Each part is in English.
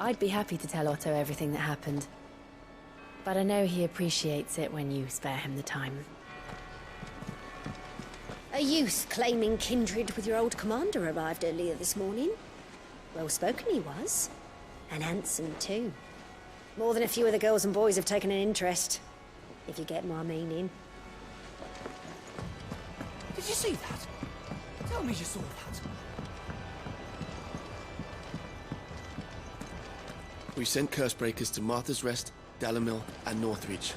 I'd be happy to tell Otto everything that happened. But I know he appreciates it when you spare him the time. A youth claiming kindred with your old commander arrived earlier this morning. Well spoken he was. And handsome too. More than a few of the girls and boys have taken an interest, if you get my meaning. Did you see that? Tell me you saw that. We sent Cursebreakers to Martha's Rest, Dalamil, and Northreach.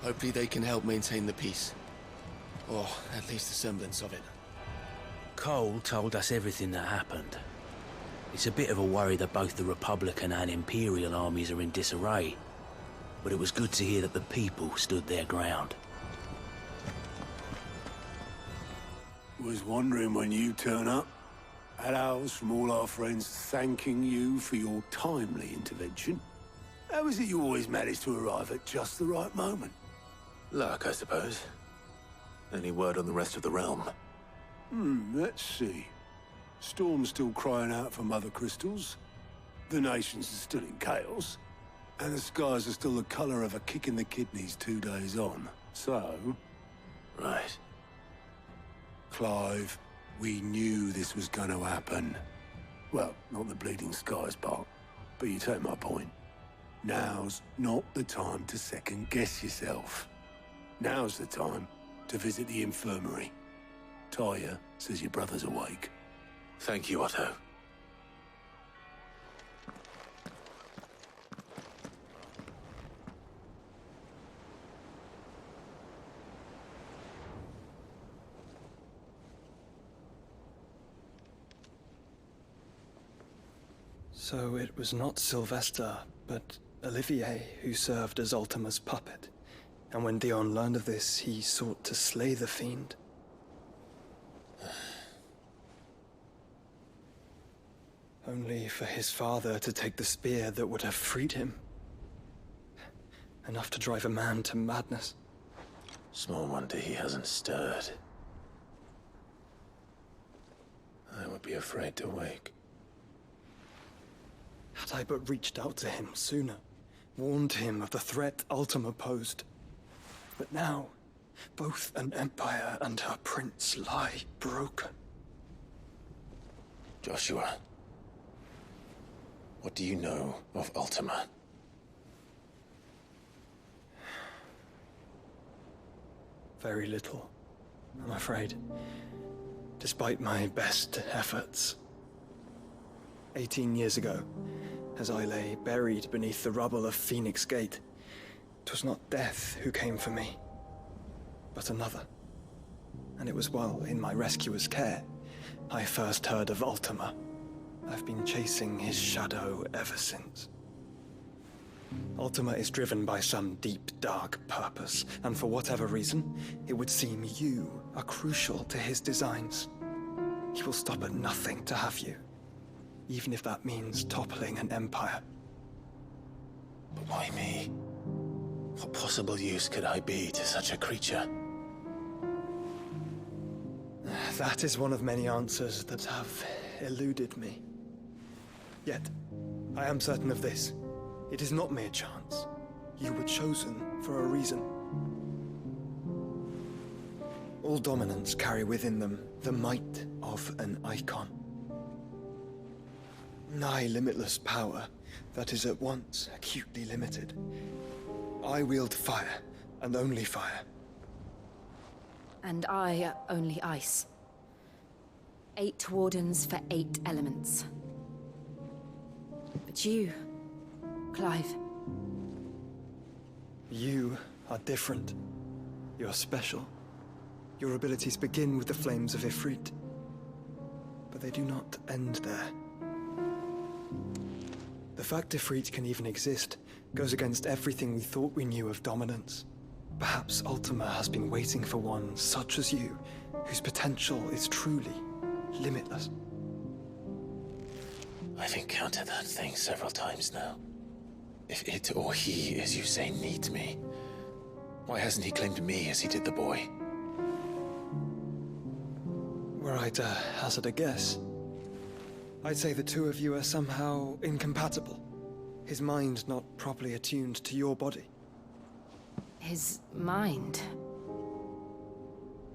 Hopefully they can help maintain the peace. Or at least a semblance of it. Cole told us everything that happened. It's a bit of a worry that both the Republican and Imperial armies are in disarray. But it was good to hear that the people stood their ground. Was wondering when you turn up. Hellos from all our friends thanking you for your timely intervention. How is it you always manage to arrive at just the right moment? Luck, I suppose. Any word on the rest of the realm? Let's see. Storm's still crying out for Mother Crystals. The nations are still in chaos. And the skies are still the color of a kick in the kidneys 2 days on. So... Right. Clive, we knew this was going to happen. Well, not the bleeding skies part, but you take my point. Now's not the time to second-guess yourself. Now's the time to visit the infirmary. Talia says your brother's awake. Thank you, Otto. So it was not Sylvester, but Olivier who served as Ultima's puppet. And when Dion learned of this, he sought to slay the fiend. Only for his father to take the spear that would have freed him. Enough to drive a man to madness. Small wonder he hasn't stirred. I would be afraid to wake. Had I but reached out to him sooner, warned him of the threat Ultima posed. But now, both an empire and her prince lie broken. Joshua, what do you know of Ultima? Very little, I'm afraid. Despite my best efforts. 18 years ago, as I lay buried beneath the rubble of Phoenix Gate, 'twas not death who came for me, but another. And it was while in my rescuer's care, I first heard of Ultima. I've been chasing his shadow ever since. Ultima is driven by some deep, dark purpose, and for whatever reason, it would seem you are crucial to his designs. He will stop at nothing to have you, even if that means toppling an empire. But why me? What possible use could I be to such a creature? That is one of many answers that have eluded me. Yet, I am certain of this. It is not mere chance. You were chosen for a reason. All dominants carry within them the might of an icon. Nigh limitless power that is at once acutely limited. I wield fire, and only fire. And I only ice. 8 wardens for 8 elements. But you, Clive. You are different. You're special. Your abilities begin with the flames of Ifrit. But they do not end there. The fact Ifrit can even exist goes against everything we thought we knew of dominance. Perhaps Ultima has been waiting for one such as you, whose potential is truly limitless. I've encountered that thing several times now. If it or he, as you say, needs me, why hasn't he claimed me as he did the boy? Were I to hazard a guess, I'd say the two of you are somehow incompatible. His mind not properly attuned to your body. His mind?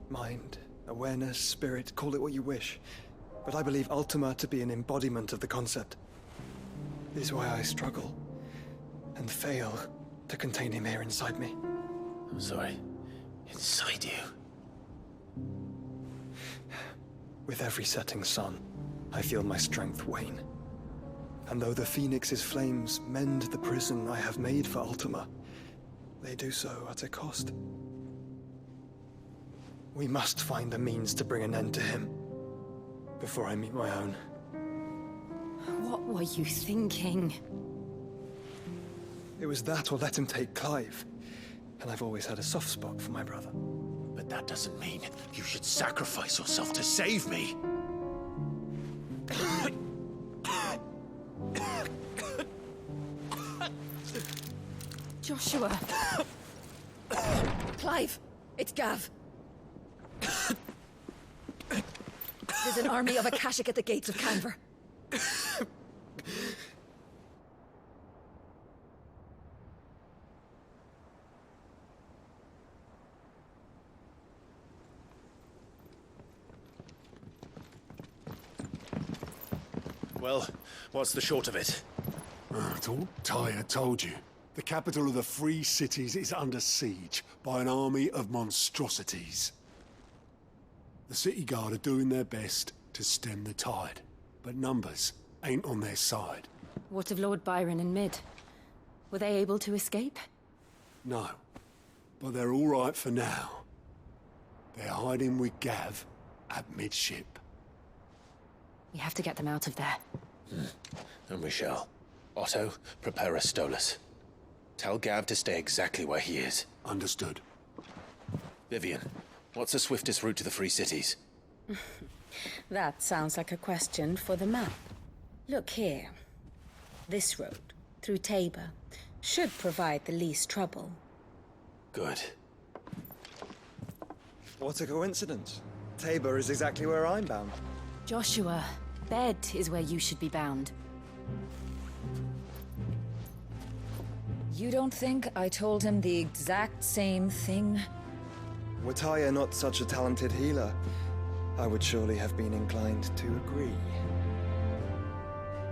Mind, awareness, spirit, call it what you wish. But I believe Ultima to be an embodiment of the concept. This is why I struggle and fail to contain him here inside me. I'm sorry. Inside you? With every setting sun, I feel my strength wane. And though the Phoenix's flames mend the prison I have made for Ultima, they do so at a cost. We must find a means to bring an end to him before I meet my own. What were you thinking? It was that or let him take Clive. And I've always had a soft spot for my brother. But that doesn't mean you should sacrifice yourself to save me. Joshua! Clive, it's Gav. There's an army of Akashic at the gates of Canver. Well, what's the short of it? It's all Tyre told you. The capital of the Free Cities is under siege by an army of monstrosities. The city guard are doing their best to stem the tide, but numbers ain't on their side. What of Lord Byron and Mid? Were they able to escape? No, but they're all right for now. They're hiding with Gav at midship. We have to get them out of there. And we shall. Otto, prepare a Stolas. Tell Gav to stay exactly where he is. Understood. Vivian, what's the swiftest route to the Free Cities? That sounds like a question for the map. Look here. This road, through Tabor, should provide the least trouble. Good. What a coincidence. Tabor is exactly where I'm bound. Joshua, bed is where you should be bound. You don't think I told him the exact same thing? Were Tyre not such a talented healer, I would surely have been inclined to agree.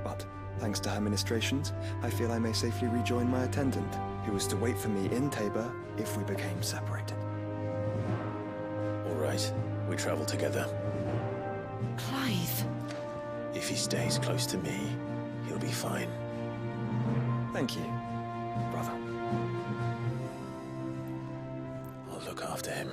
But, thanks to her ministrations, I feel I may safely rejoin my attendant, who was to wait for me in Tabor if we became separated. All right, we travel together. Clive! If he stays close to me, he'll be fine. Thank you, brother. I'll look after him.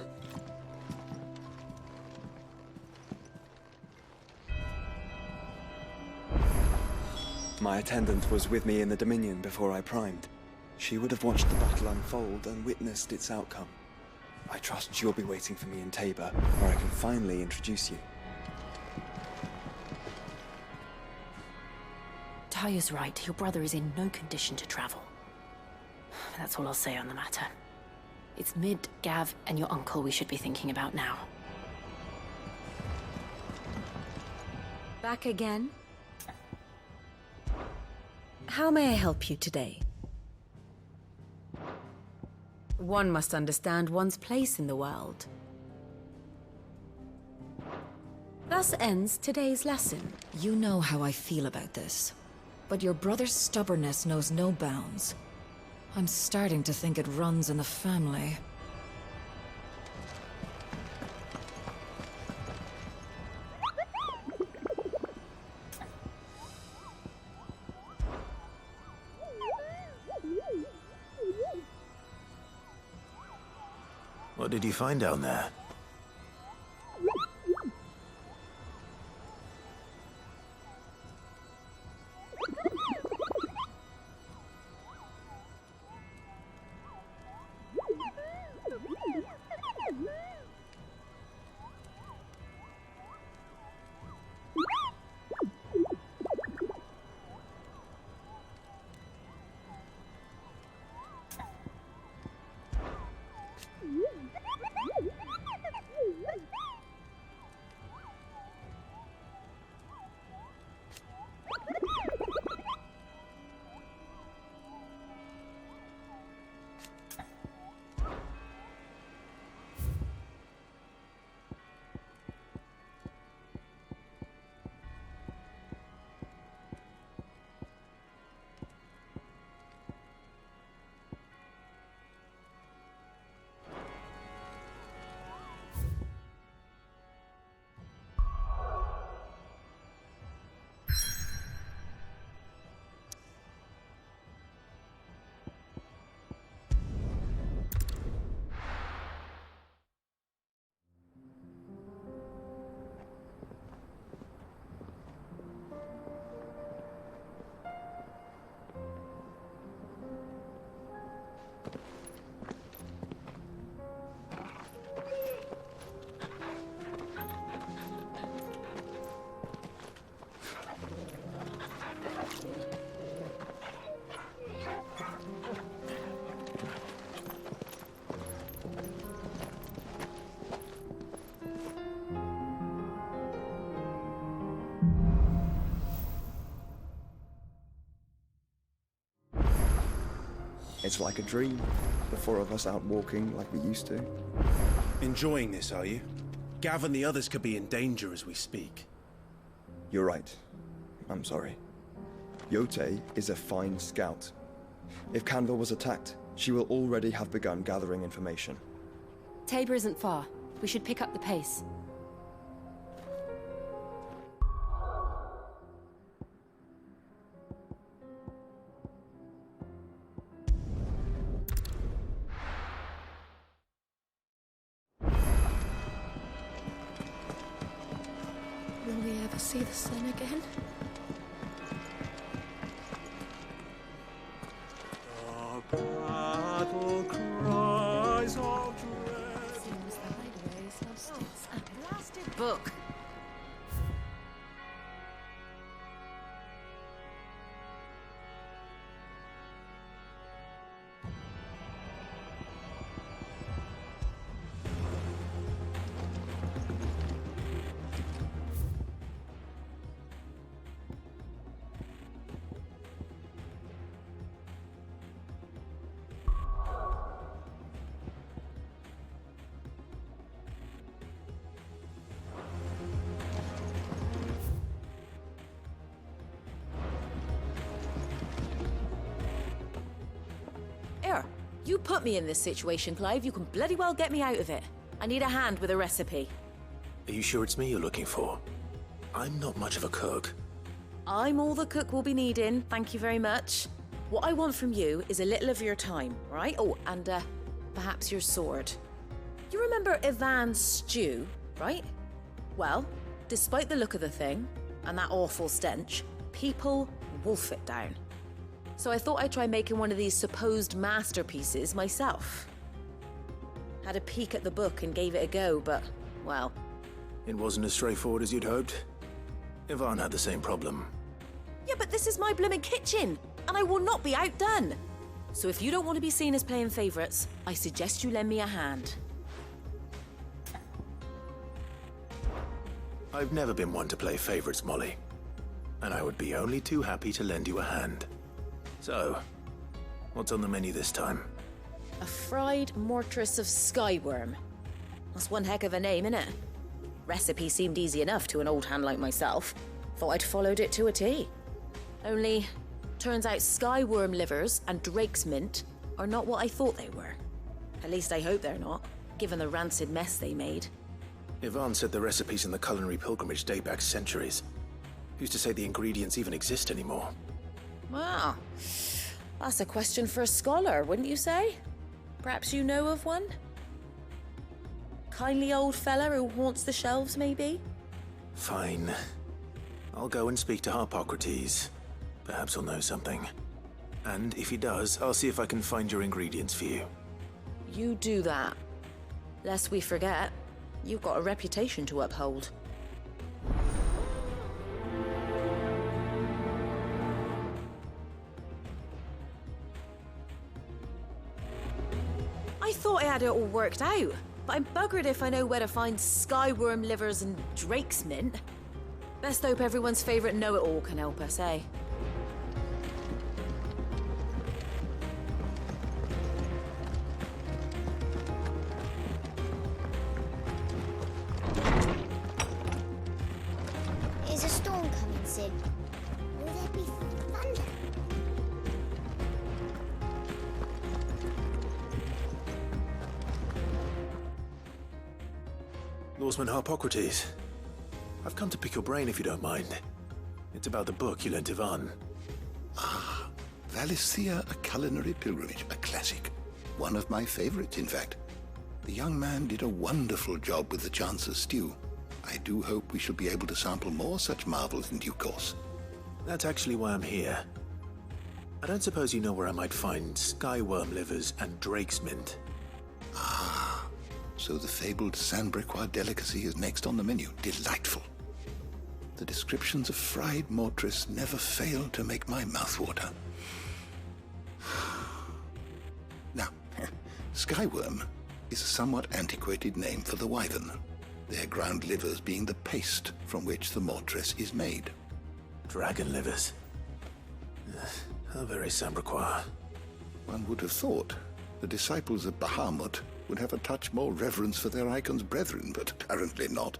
My attendant was with me in the Dominion before I primed. She would have watched the battle unfold and witnessed its outcome. I trust you'll be waiting for me in Tabor, where I can finally introduce you. Tyre's right. Your brother is in no condition to travel. That's all I'll say on the matter. It's Mid, Gav, and your uncle we should be thinking about now. Back again? How may I help you today? One must understand one's place in the world. Thus ends today's lesson. You know how I feel about this, but your brother's stubbornness knows no bounds. I'm starting to think it runs in the family. What did you find down there? It's like a dream. The four of us out walking like we used to. Enjoying this, are you? Gav and the others could be in danger as we speak. You're right. I'm sorry. Yote is a fine scout. If Canville was attacked, she will already have begun gathering information. Tabor isn't far. We should pick up the pace. Will we ever see the sun again? The battle cries of dread. Seems the hideaway's lost its blasted book. You put me in this situation, Clive. You can bloody well get me out of it. I need a hand with a recipe. Are you sure it's me you're looking for? I'm not much of a cook. I'm all the cook will be needing, thank you very much. What I want from you is a little of your time, right? Oh, and perhaps your sword. You remember Ivan's stew, right? Well, despite the look of the thing, and that awful stench, people wolf it down. So I thought I'd try making one of these supposed masterpieces myself. Had a peek at the book and gave it a go, but, well... It wasn't as straightforward as you'd hoped. Ivan had the same problem. Yeah, but this is my blooming kitchen, and I will not be outdone. So if you don't want to be seen as playing favourites, I suggest you lend me a hand. I've never been one to play favourites, Molly. And I would be only too happy to lend you a hand. So, what's on the menu this time? A fried mortress of skyworm. That's one heck of a name, innit? Recipe seemed easy enough to an old hand like myself. Thought I'd followed it to a T. Only, turns out skyworm livers and drake's mint are not what I thought they were. At least I hope they're not, given the rancid mess they made. Ivan said the recipes in the culinary pilgrimage date back centuries. Who's to say the ingredients even exist anymore? Well, that's a question for a scholar, wouldn't you say? Perhaps you know of one? Kindly old fella who haunts the shelves, maybe? Fine. I'll go and speak to Harpocrates. Perhaps he'll know something. And if he does, I'll see if I can find your ingredients for you. You do that. Lest we forget, you've got a reputation to uphold. I thought I had it all worked out, but I'm buggered if I know where to find skyworm livers and drake's mint. Best hope everyone's favourite know-it-all can help us, eh? Is a storm coming, Sid? Will there be thunder? Lawsman Harpocrates. I've come to pick your brain if you don't mind. It's about the book you lent Ivan. Ah, Valisthea, a culinary pilgrimage, a classic. One of my favorites, in fact. The young man did a wonderful job with the Chance's stew. I do hope we shall be able to sample more such marvels in due course. That's actually why I'm here. I don't suppose you know where I might find skyworm livers and drake's mint. Ah, so the fabled Sandbricois delicacy is next on the menu. Delightful. The descriptions of fried mortress never fail to make my mouth water. Now, skyworm is a somewhat antiquated name for the wyvern, their ground livers being the paste from which the mortress is made. Dragon livers. How very Sandbricois. One would have thought the disciples of Bahamut would have a touch more reverence for their icon's brethren, but apparently not.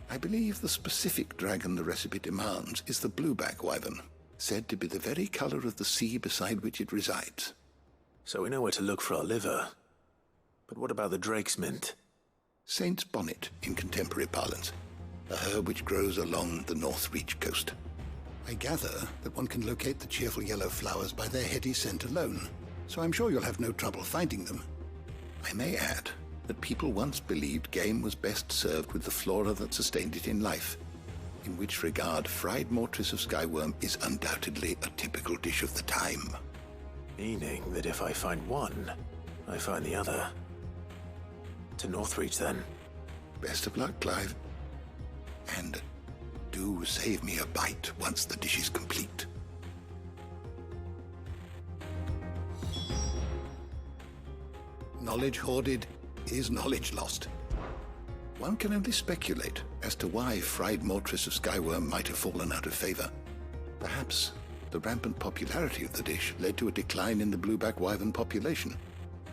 I believe the specific dragon the recipe demands is the blueback wyvern, said to be the very color of the sea beside which it resides. So we know where to look for our liver. But what about the drake's mint? Saint's bonnet in contemporary parlance, a herb which grows along the North Reach coast. I gather that one can locate the cheerful yellow flowers by their heady scent alone, so I'm sure you'll have no trouble finding them. I may add that people once believed game was best served with the flora that sustained it in life, in which regard fried mortress of skyworm is undoubtedly a typical dish of the time. Meaning that if I find one, I find the other. To Northreach, then. Best of luck, Clive. And do save me a bite once the dish is complete. Knowledge hoarded is knowledge lost. One can only speculate as to why fried mortress of skyworm might have fallen out of favor. Perhaps the rampant popularity of the dish led to a decline in the blueback wyvern population.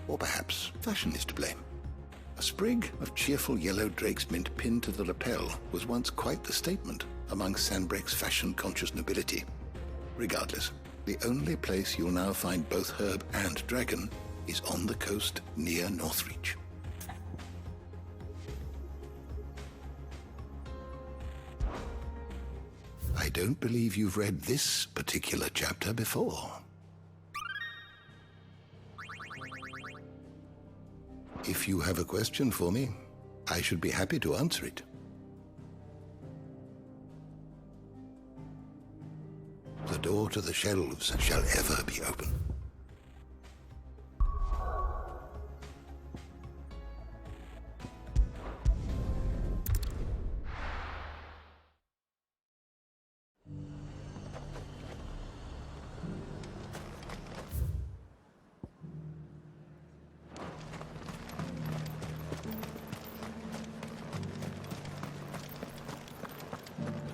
Or perhaps fashion is to blame. A sprig of cheerful yellow drake's mint pinned to the lapel was once quite the statement among Sanbreque's fashion-conscious nobility. Regardless, the only place you'll now find both herb and dragon is on the coast near Northreach. I don't believe you've read this particular chapter before. If you have a question for me, I should be happy to answer it. The door to the shelves shall ever be open.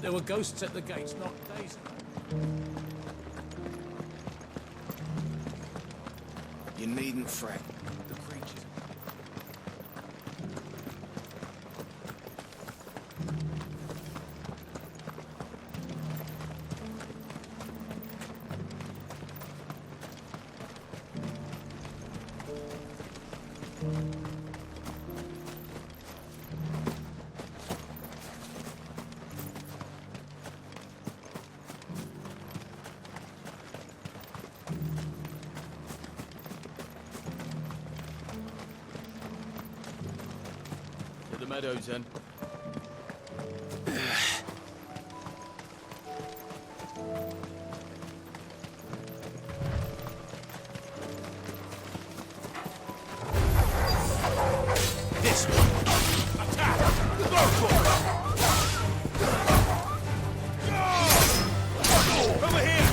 There were ghosts at the gates not days ago. You needn't fret. The creatures. To the meadows, then. This one. Attack! Go for it! Over here!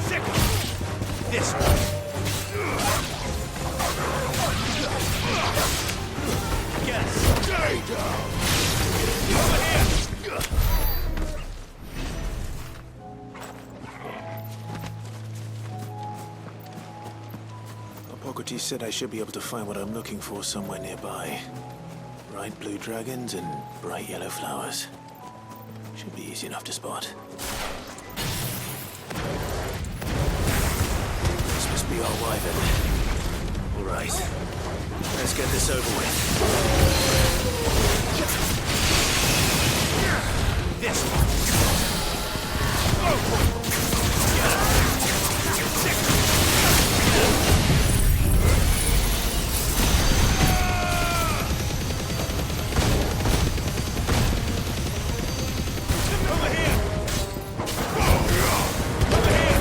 Second! This one. Yes! Stay down! Over here! Hippocrates said I should be able to find what I'm looking for somewhere nearby. Bright blue dragons and bright yellow flowers. Should be easy enough to spot. This must be our wyvern. All right. Let's get this over with. This one. Go for it! Over here! Over here!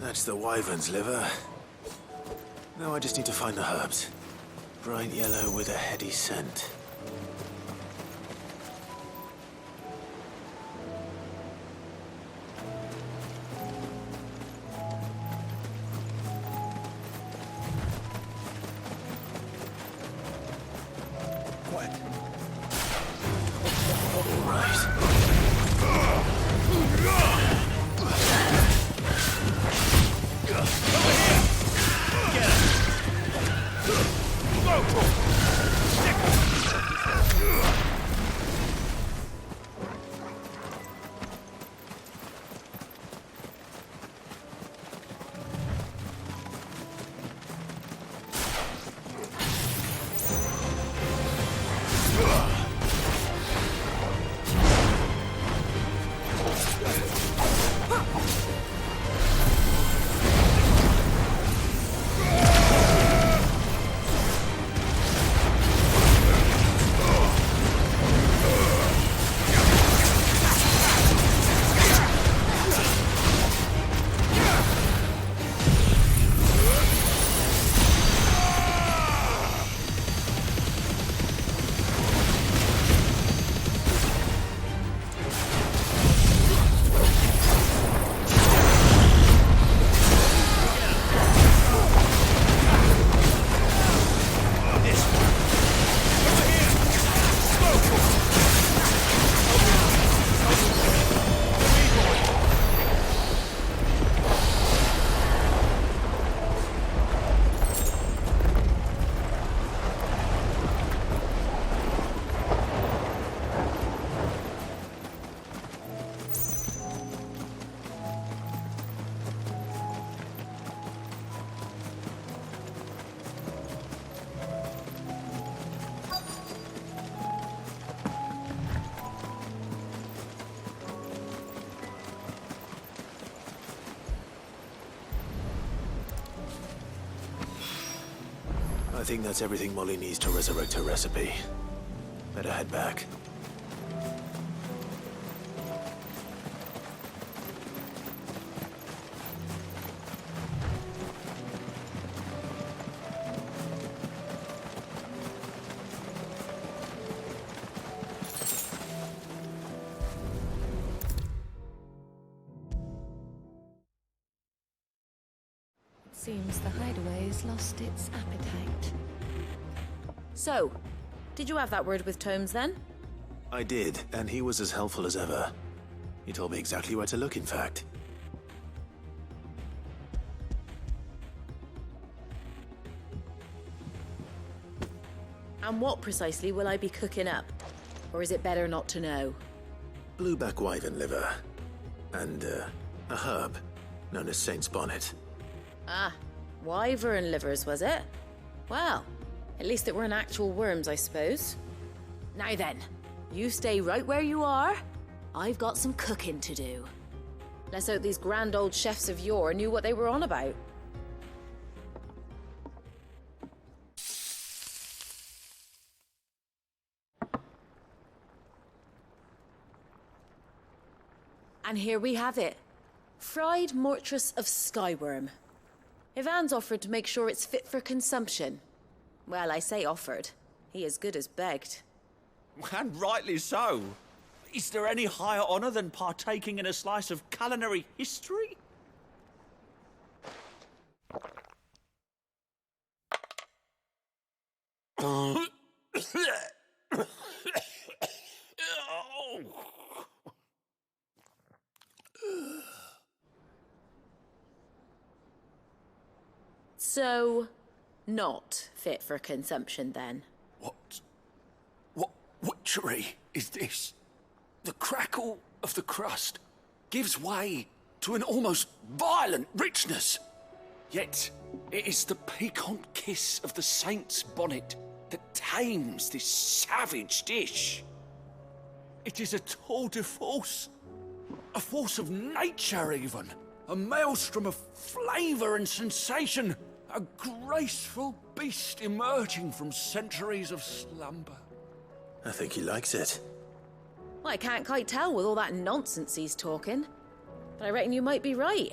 That's the wyvern's liver. Now I just need to find the herbs. Bright yellow with a heady scent. I think that's everything Molly needs to resurrect her recipe. Better head back. Seems the hideaway's lost its appetite. So, did you have that word with Tomes then? I did, and he was as helpful as ever. He told me exactly where to look, in fact. And what precisely will I be cooking up? Or is it better not to know? Blueback wyvern liver. And, a herb known as Saint's Bonnet. Ah, wyvern livers, was it? Well, at least it weren't actual worms, I suppose. Now then, you stay right where you are. I've got some cooking to do. Let's hope these grand old chefs of yore knew what they were on about. And here we have it. Fried mortress of skyworm. Ivan's offered to make sure it's fit for consumption. Well, I say offered. He as good as begged. And rightly so. Is there any higher honor than partaking in a slice of culinary history? So, not fit for consumption then? What witchery is this? The crackle of the crust gives way to an almost violent richness. Yet, it is the piquant kiss of the saint's bonnet that tames this savage dish. It is a tour de force. A force of nature, even. A maelstrom of flavor and sensation. A graceful beast emerging from centuries of slumber. I think he likes it. Well, I can't quite tell with all that nonsense he's talking. But I reckon you might be right.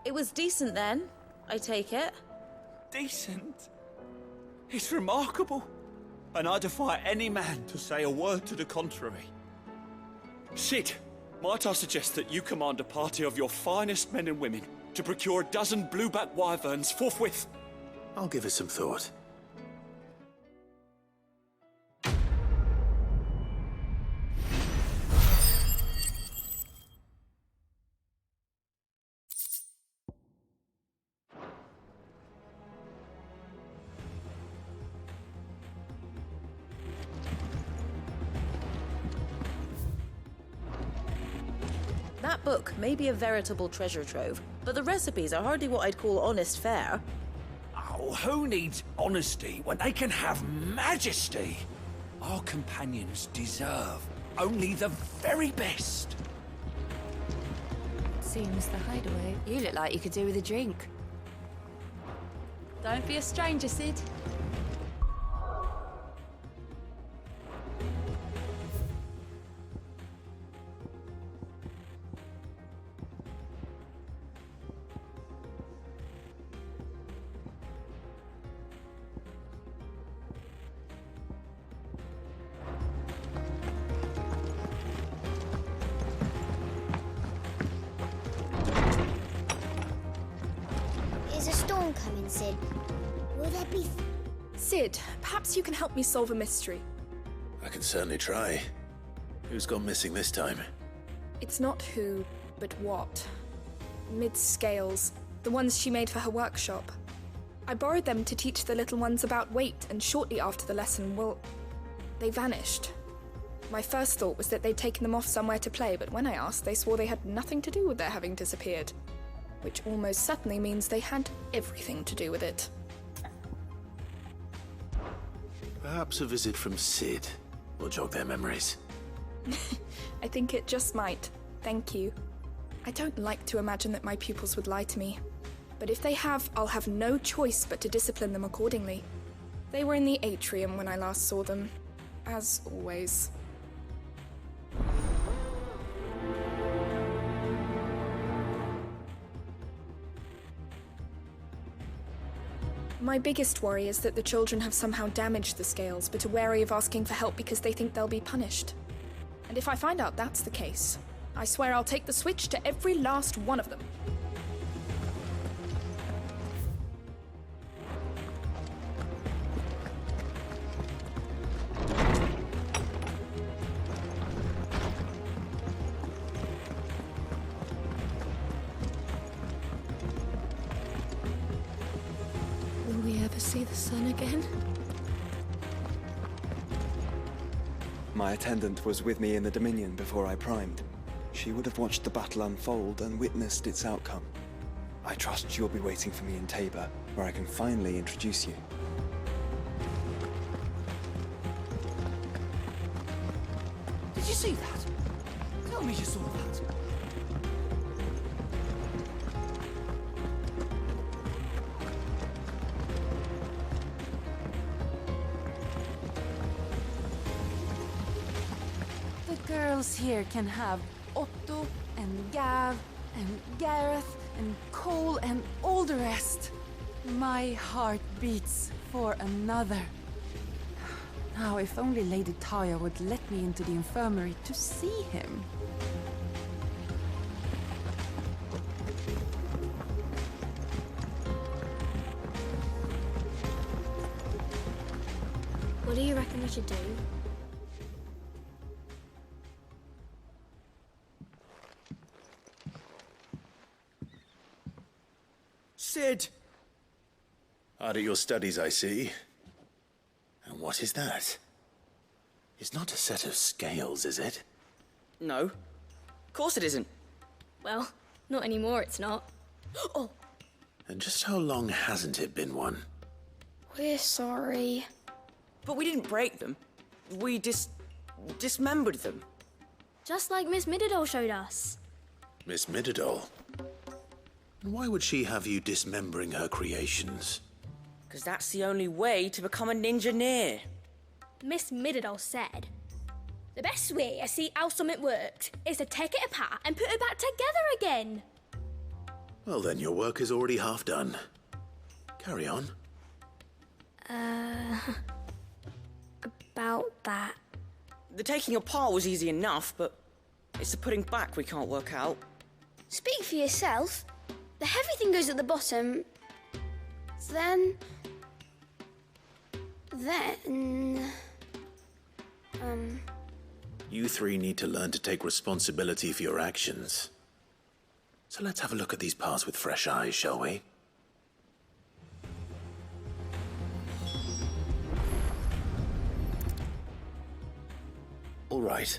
It was decent then, I take it. Decent? It's remarkable. And I defy any man to say a word to the contrary. Sid, might I suggest that you command a party of your finest men and women to procure a dozen blueback wyverns forthwith? I'll give it some thought. That book may be a veritable treasure trove, but the recipes are hardly what I'd call honest fare. Oh, who needs honesty when they can have majesty? Our companions deserve only the very best. Seems the hideaway. You look like you could do with a drink. Don't be a stranger, Sid. Is a storm coming, Sid? Will there be... Sid, perhaps you can help me solve a mystery. I can certainly try. Who's gone missing this time? It's not who, but what. Mid's scales, the ones she made for her workshop. I borrowed them to teach the little ones about weight, and shortly after the lesson, well, they vanished. My first thought was that they'd taken them off somewhere to play, but when I asked, they swore they had nothing to do with their having disappeared. Which almost certainly means they had everything to do with it. Perhaps a visit from Sid will jog their memories. I think it just might. Thank you. I don't like to imagine that my pupils would lie to me. But if they have, I'll have no choice but to discipline them accordingly. They were in the atrium when I last saw them, as always. My biggest worry is that the children have somehow damaged the scales, but are wary of asking for help because they think they'll be punished. And if I find out that's the case, I swear I'll take the switch to every last one of them. Will we ever see the sun again? My attendant was with me in the Dominion before I primed. She would have watched the battle unfold and witnessed its outcome. I trust you'll be waiting for me in Tabor, where I can finally introduce you. Did you see that? Tell me you saw that. The girls here can have Otto and Gav and Gareth and Cole and all the rest. My heart beats for another. Now, if only Lady Taya would let me into the infirmary to see him. What do you reckon we should do? Sid! Hard at your studies, I see. And what is that? It's not a set of scales, is it? No. Of course it isn't. Well, not anymore, it's not. Oh, And just how long hasn't it been one? we're sorry. But we didn't break them. We dismembered them. Just like Miss Mididol showed us. Miss Mididol? And why would she have you dismembering her creations? Because that's the only way to become a ninja-neer. Miss Mididol said, the best way to see how something worked is to take it apart and put it back together again. Well then, your work is already half done. Carry on. About that. The taking apart was easy enough, but it's the putting back we can't work out. Speak for yourself. The heavy thing goes at the bottom. Then... You three need to learn to take responsibility for your actions. So let's have a look at these parts with fresh eyes, shall we? All right.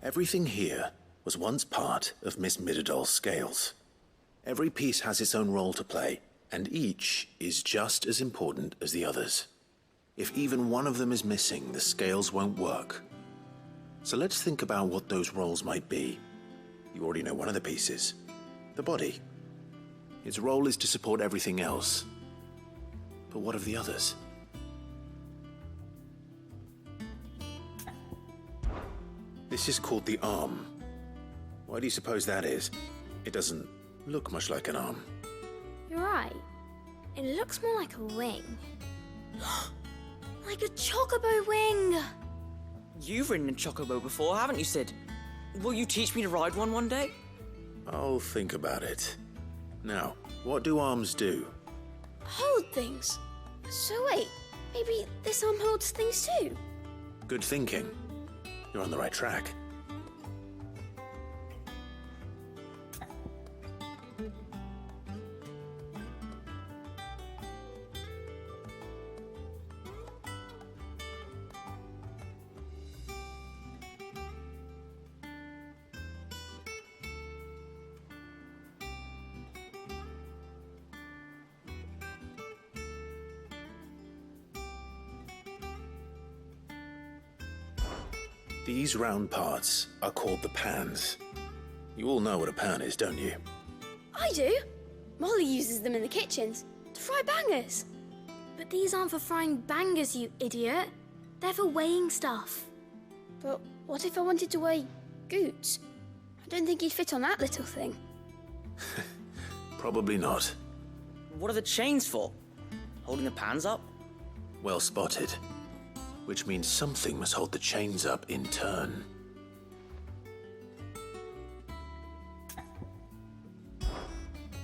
Everything here was once part of Miss Mididol's scales. Every piece has its own role to play, and each is just as important as the others. If even one of them is missing, the scales won't work. So let's think about what those roles might be. You already know one of the pieces, the body. Its role is to support everything else. But what of the others? This is called the arm. Why do you suppose that is? It doesn't look much like an arm. You're right. It looks more like a wing. Like a chocobo wing! You've ridden a chocobo before, haven't you, Sid? Will you teach me to ride one day? I'll think about it. Now, what do arms do? Hold things. So wait, maybe this arm holds things too? Good thinking. You're on the right track. These round parts are called the pans. You all know what a pan is, don't you? I do. Molly uses them in the kitchens to fry bangers. But these aren't for frying bangers, you idiot. They're for weighing stuff. But what if I wanted to weigh Goots? I don't think he'd fit on that little thing. Probably not. What are the chains for? Holding the pans up? Well spotted. Which means something must hold the chains up in turn.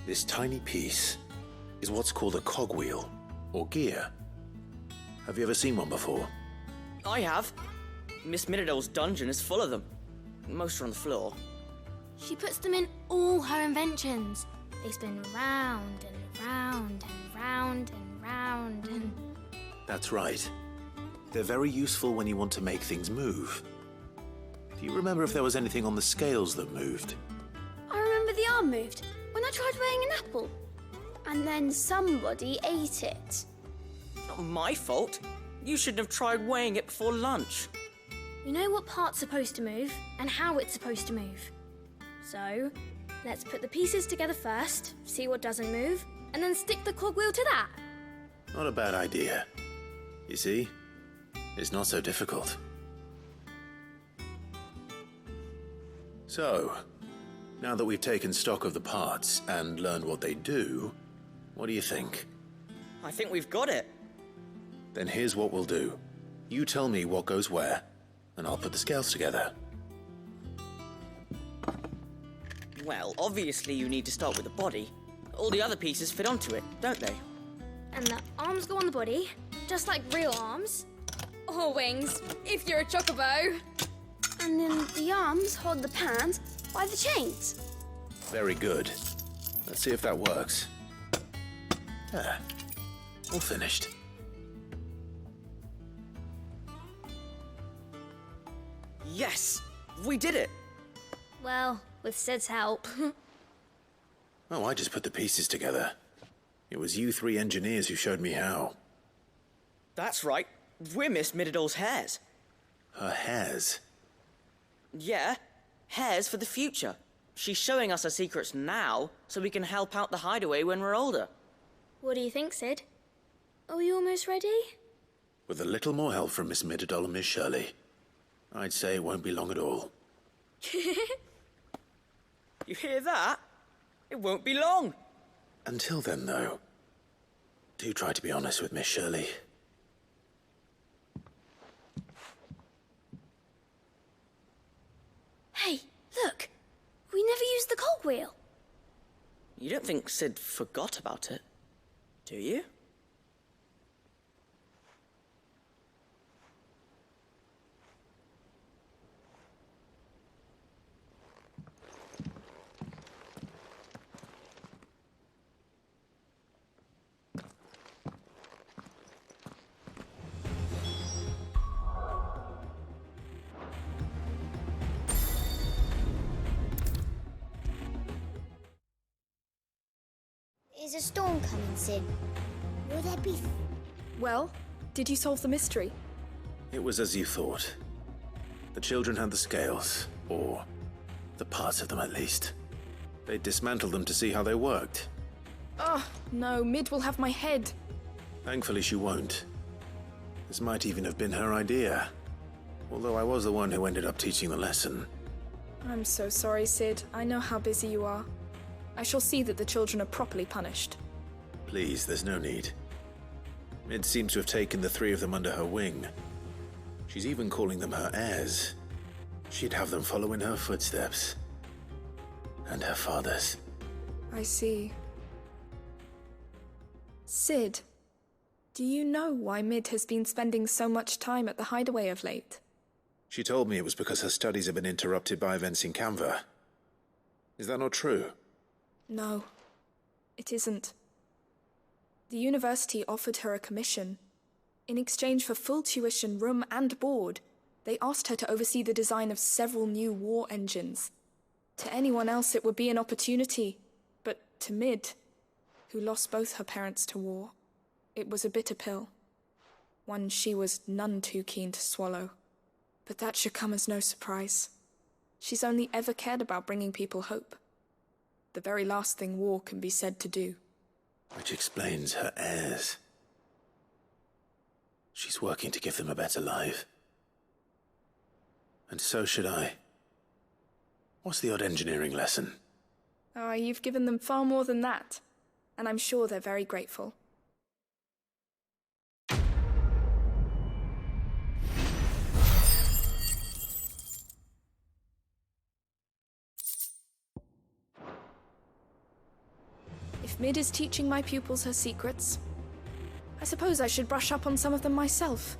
This tiny piece is what's called a cogwheel, or gear. Have you ever seen one before? I have. Miss Miradol's dungeon is full of them. Most are on the floor. She puts them in all her inventions. They spin round and round and round and round and... That's right. They're very useful when you want to make things move. Do you remember if there was anything on the scales that moved? I remember the arm moved when I tried weighing an apple. And then somebody ate it. Not my fault. You shouldn't have tried weighing it before lunch. We know what part's supposed to move and how it's supposed to move. So, let's put the pieces together first, see what doesn't move, and then stick the cogwheel to that. Not a bad idea. You see? It's not so difficult. So, now that we've taken stock of the parts and learned what they do, what do you think? I think we've got it. Then here's what we'll do. You tell me what goes where, and I'll put the scales together. Well, obviously you need to start with the body. All the other pieces fit onto it, don't they? And the arms go on the body, just like real arms. Or wings, if you're a chocobo. And then the arms hold the pans by the chains. Very good. Let's see if that works. There. All finished. Yes! We did it! Well, with Sid's help. Oh, I just put the pieces together. It was you three engineers who showed me how. That's right. We're Miss Miradol's hares. Her hairs? Yeah, hares for the future. She's showing us her secrets now, so we can help out the hideaway when we're older. What do you think, Sid? Are we almost ready? With a little more help from Miss Miradol and Miss Shirley, I'd say it won't be long at all. You hear that? It won't be long. Until then, though, do try to be honest with Miss Shirley. Hey, look! We never used the cogwheel. You don't think Sid forgot about it, do you? Is a storm coming, Sid? Will there be... Well, did you solve the mystery? It was as you thought. The children had the scales, or the parts of them at least. They dismantled them to see how they worked. Oh, no, Mid will have my head. Thankfully she won't. This might even have been her idea. Although I was the one who ended up teaching the lesson. I'm so sorry, Sid. I know how busy you are. I shall see that the children are properly punished. Please, there's no need. Mid seems to have taken the three of them under her wing. She's even calling them her heirs. She'd have them follow in her footsteps. And her father's. I see. Sid, do you know why Mid has been spending so much time at the hideaway of late? She told me it was because her studies have been interrupted by events in Canva. Is that not true? No, it isn't. The university offered her a commission. In exchange for full tuition, room and board, they asked her to oversee the design of several new war engines. To anyone else it would be an opportunity, but to Mid, who lost both her parents to war, it was a bitter pill. One she was none too keen to swallow. But that should come as no surprise. She's only ever cared about bringing people hope. the very last thing war can be said to do. Which explains her heirs. She's working to give them a better life. And so should I. What's the odd engineering lesson? Ah, you've given them far more than that, and I'm sure they're very grateful. If Mid is teaching my pupils her secrets, I suppose I should brush up on some of them myself.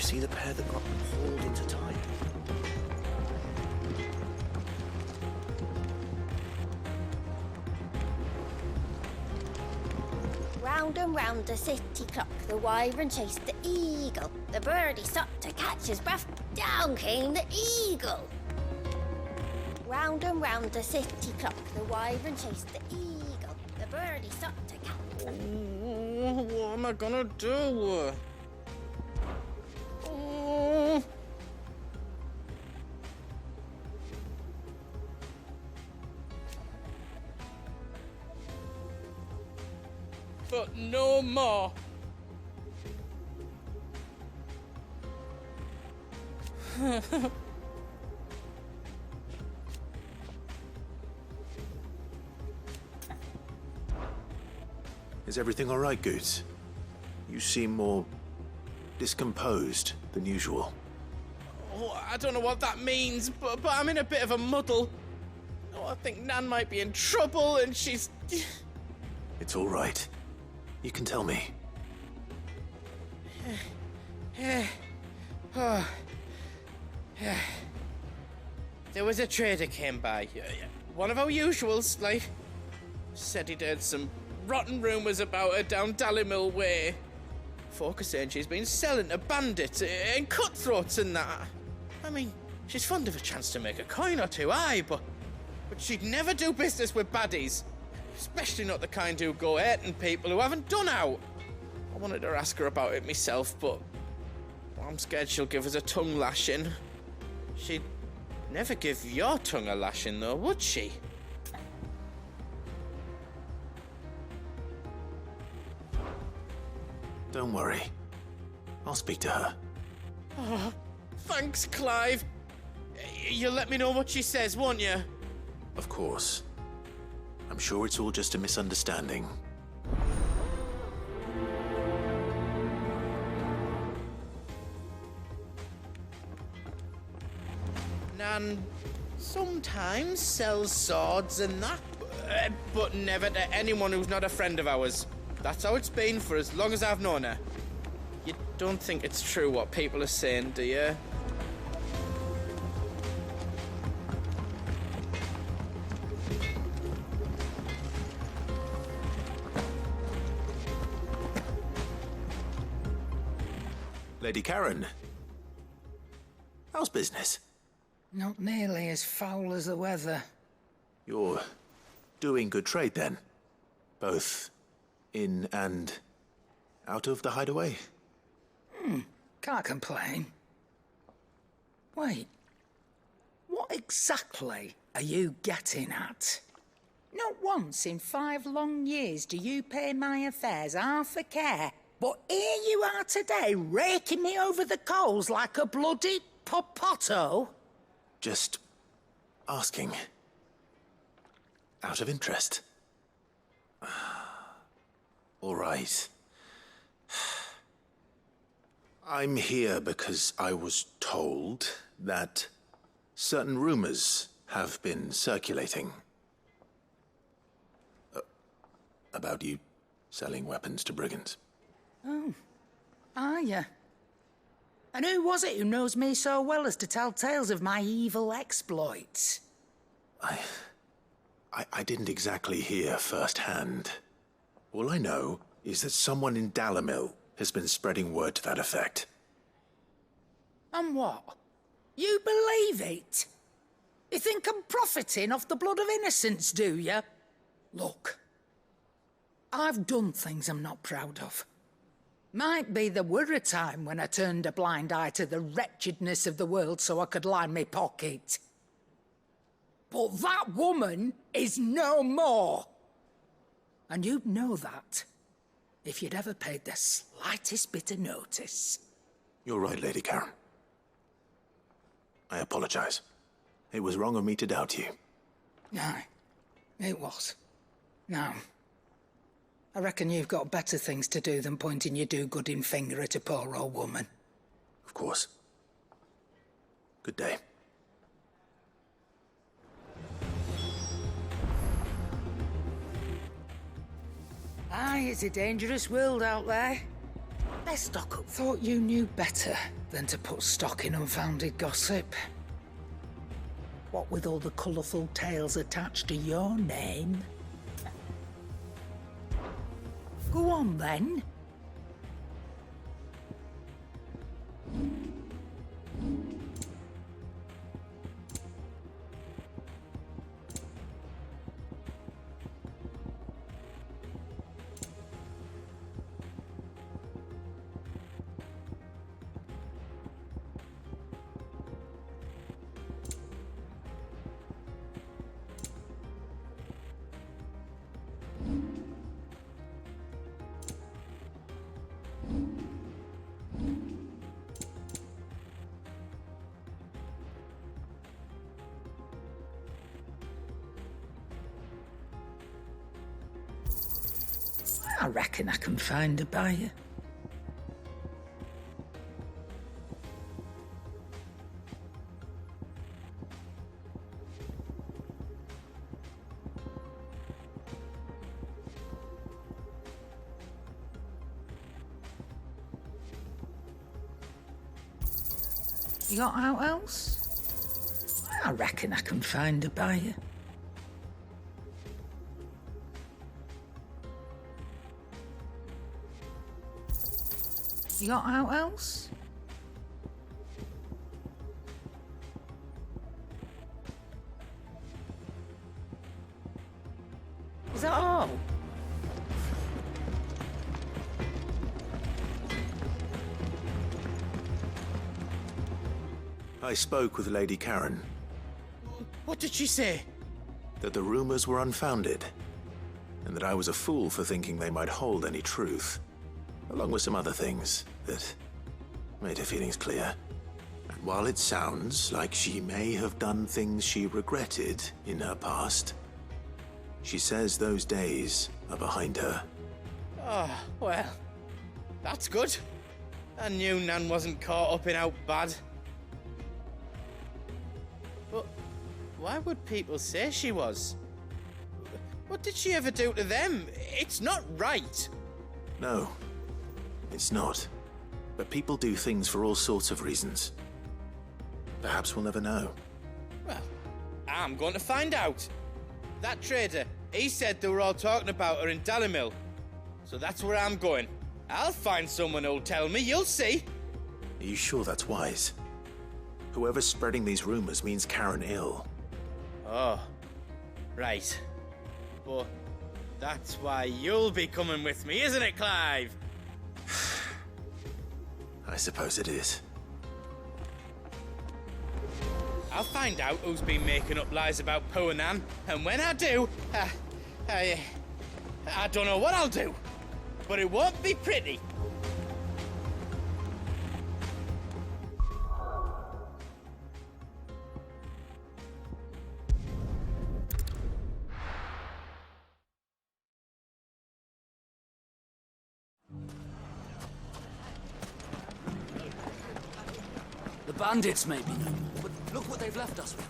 See the pair that got hauled into time? Round and round the city clock, the wyvern chased the eagle. The birdie stopped to catch his breath, down came the eagle. Round and round the city clock, the wyvern chased the eagle. The birdie stopped to catch... What am I gonna do? But no more. Is everything all right, Goots? You seem more discomposed than usual. Oh, I don't know what that means, but I'm in a bit of a muddle. Oh, I think Nan might be in trouble, and she's... It's all right. You can tell me. There was a trader came by. One of our usuals, like. Said he'd heard some rotten rumours about her down Dallimil Way. Folk are saying she's been selling to bandits and cutthroats and that. I mean, she's fond of a chance to make a coin or two, aye, but she'd never do business with baddies. Especially not the kind who go hurting people who haven't done out. I wanted to ask her about it myself, but I'm scared she'll give us a tongue lashing. She'd never give your tongue a lashing, though, would she? Don't worry. I'll speak to her. Oh, thanks, Clive. You'll let me know what she says, won't you? Of course. I'm sure it's all just a misunderstanding. Nan sometimes sells swords and that, but never to anyone who's not a friend of ours. That's how it's been for as long as I've known her. You don't think it's true what people are saying, do you? Lady Karen, how's business? Not nearly as foul as the weather. You're doing good trade then? Both in and out of the hideaway? Can't complain. Wait, what exactly are you getting at? Not once in 5 long years do you pay my affairs half a care, but here you are today, raking me over the coals like a bloody popoto? Just asking. Out of interest. All right. I'm here because I was told that certain rumors have been circulating. about you selling weapons to brigands. Oh, are you? And who was it who knows me so well as to tell tales of my evil exploits? I didn't exactly hear firsthand. All I know is that someone in Dalimil has been spreading word to that effect. And what? You believe it? You think I'm profiting off the blood of innocents, do you? Look, I've done things I'm not proud of. Might be there were a time when I turned a blind eye to the wretchedness of the world so I could line my pocket. But that woman is no more. And you'd know that if you'd ever paid the slightest bit of notice. You're right, Lady Karen. I apologize. It was wrong of me to doubt you. Aye, it was. Now, I reckon you've got better things to do than pointing your do-gooding finger at a poor old woman. Of course. Good day. Aye, it's a dangerous world out there. Best stock up. Thought you knew better than to put stock in unfounded gossip. What with all the colourful tales attached to your name. Go on, then. I reckon I can find a buyer. You got out else? I reckon I can find a buyer. You got out else? Is that all? I spoke with Lady Karen. What did she say? That the rumors were unfounded, and that I was a fool for thinking they might hold any truth, along with some other things that made her feelings clear. And while it sounds like she may have done things she regretted in her past, she says those days are behind her. Oh, well, that's good. I knew Nan wasn't caught up in out bad. But why would people say she was? What did she ever do to them? It's not right. No, it's not. But people do things for all sorts of reasons. Perhaps we'll never know. Well, I'm going to find out. That trader, he said they were all talking about her in Dalimil. So that's where I'm going. I'll find someone who'll tell me, you'll see. Are you sure that's wise? Whoever's spreading these rumors means Karen ill. Oh, right. But that's why you'll be coming with me, isn't it, Clive? I suppose it is. I'll find out who's been making up lies about poor Nan, and when I do, I don't know what I'll do, but it won't be pretty. The bandits may be no more, but look what they've left us with.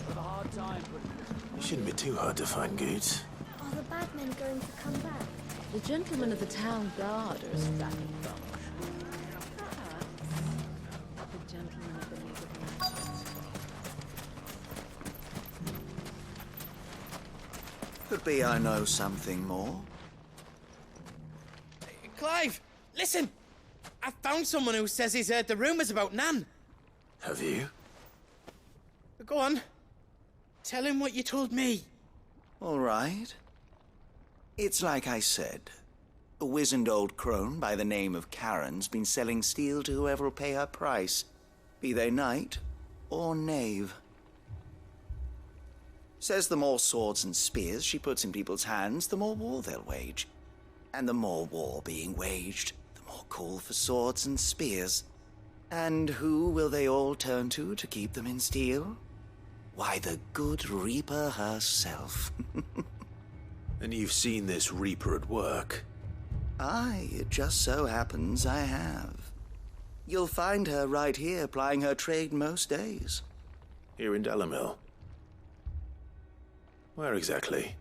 We'll have a hard time, but... It shouldn't be too hard to find goods. Are the bad men going to come back? The gentlemen of the town guard are a scrappy bunch. The gentlemen of the League of Legends. Could be I know something more. Clive, listen! I found someone who says he's heard the rumours about Nan. Have you? Go on. Tell him what you told me. All right. It's like I said. A wizened old crone by the name of Karen's been selling steel to whoever'll pay her price, be they knight or knave. Says the more swords and spears she puts in people's hands, the more war they'll wage. And the more war being waged, the more call for swords and spears. And who will they all turn to keep them in steel? Why, the good Reaper herself. And you've seen this Reaper at work? Aye, it just so happens I have. You'll find her right here plying her trade most days. Here in Dalimil? Where exactly?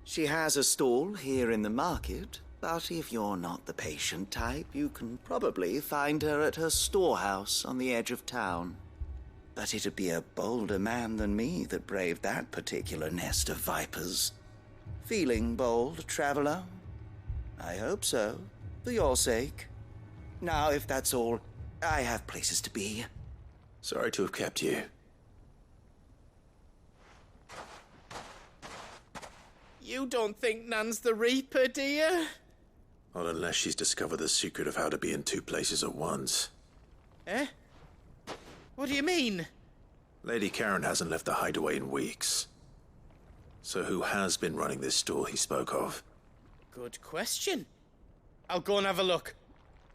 She has a stall here in the market, but if you're not the patient type, you can probably find her at her storehouse on the edge of town. But it'd be a bolder man than me that braved that particular nest of vipers. Feeling bold, traveler? I hope so, for your sake. Now, if that's all, I have places to be. Sorry to have kept you. You don't think Nan's the Reaper, do you? Not unless she's discovered the secret of how to be in two places at once. Eh? What do you mean? Lady Karen hasn't left the hideaway in weeks. So who has been running this store he spoke of? Good question. I'll go and have a look.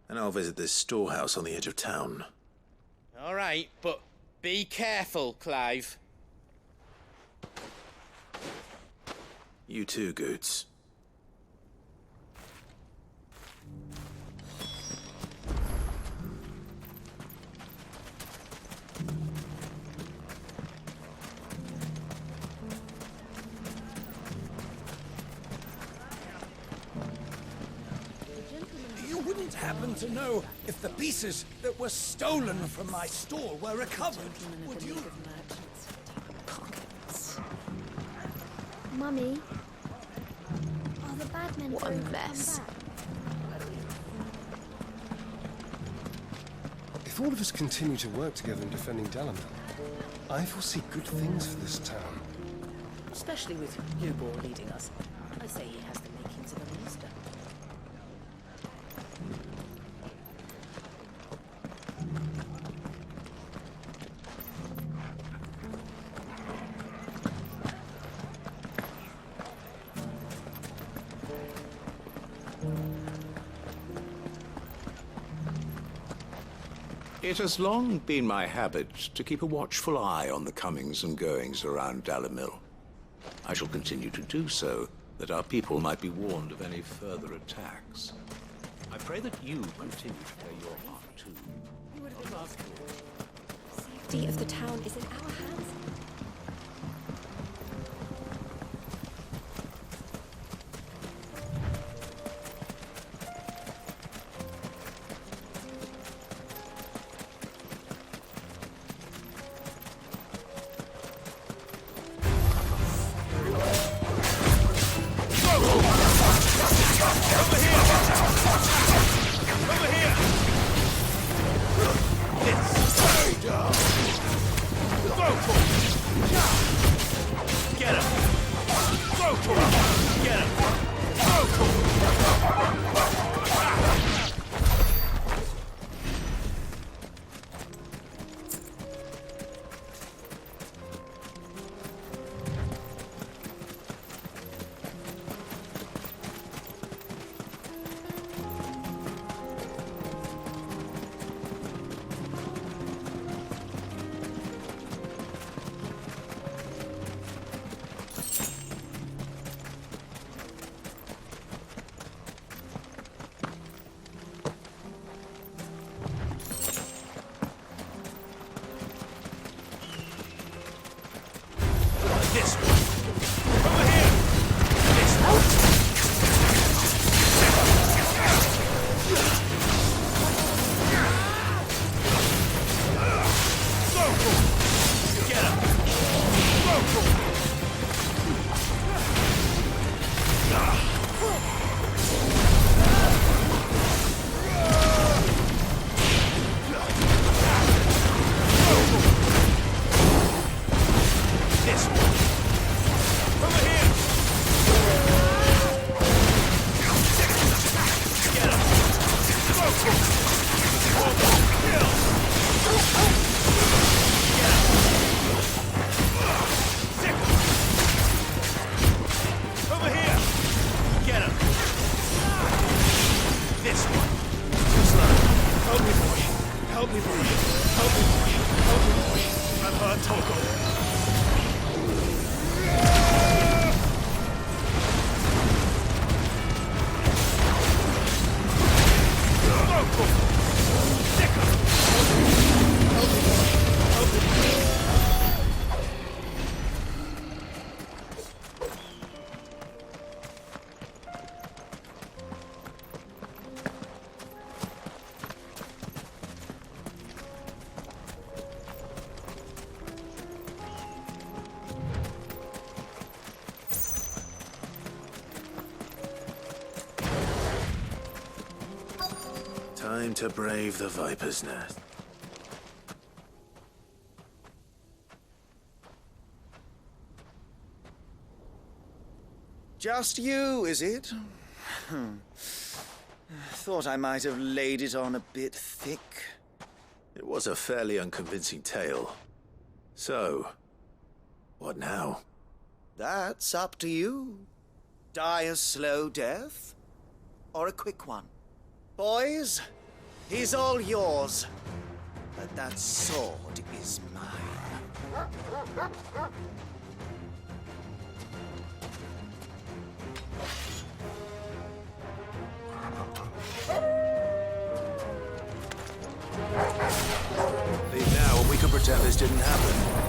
And I'll visit this storehouse on the edge of town. All right, but be careful, Clive. You too, Goots. You wouldn't happen to know if the pieces that were stolen from my store were recovered, would you? Mummy, are the bad men What a going to mess. come back? If all of us continue to work together in defending Dalimil, I foresee good things for this town. Especially with Lubor leading us. I say he has the makings of a monster. It has long been my habit to keep a watchful eye on the comings and goings around Dalimil. I shall continue to do so, that our people might be warned of any further attacks. I pray that you continue to play your part too. Safety of the town is in our hands. This way. Over here! This going to brave the Viper's Nest. Just you, is it? Thought I might have laid it on a bit thick. It was a fairly unconvincing tale. So, what now? That's up to you. Die a slow death, or a quick one. Boys, he's all yours. But that sword is mine. Leave now and we can pretend this didn't happen.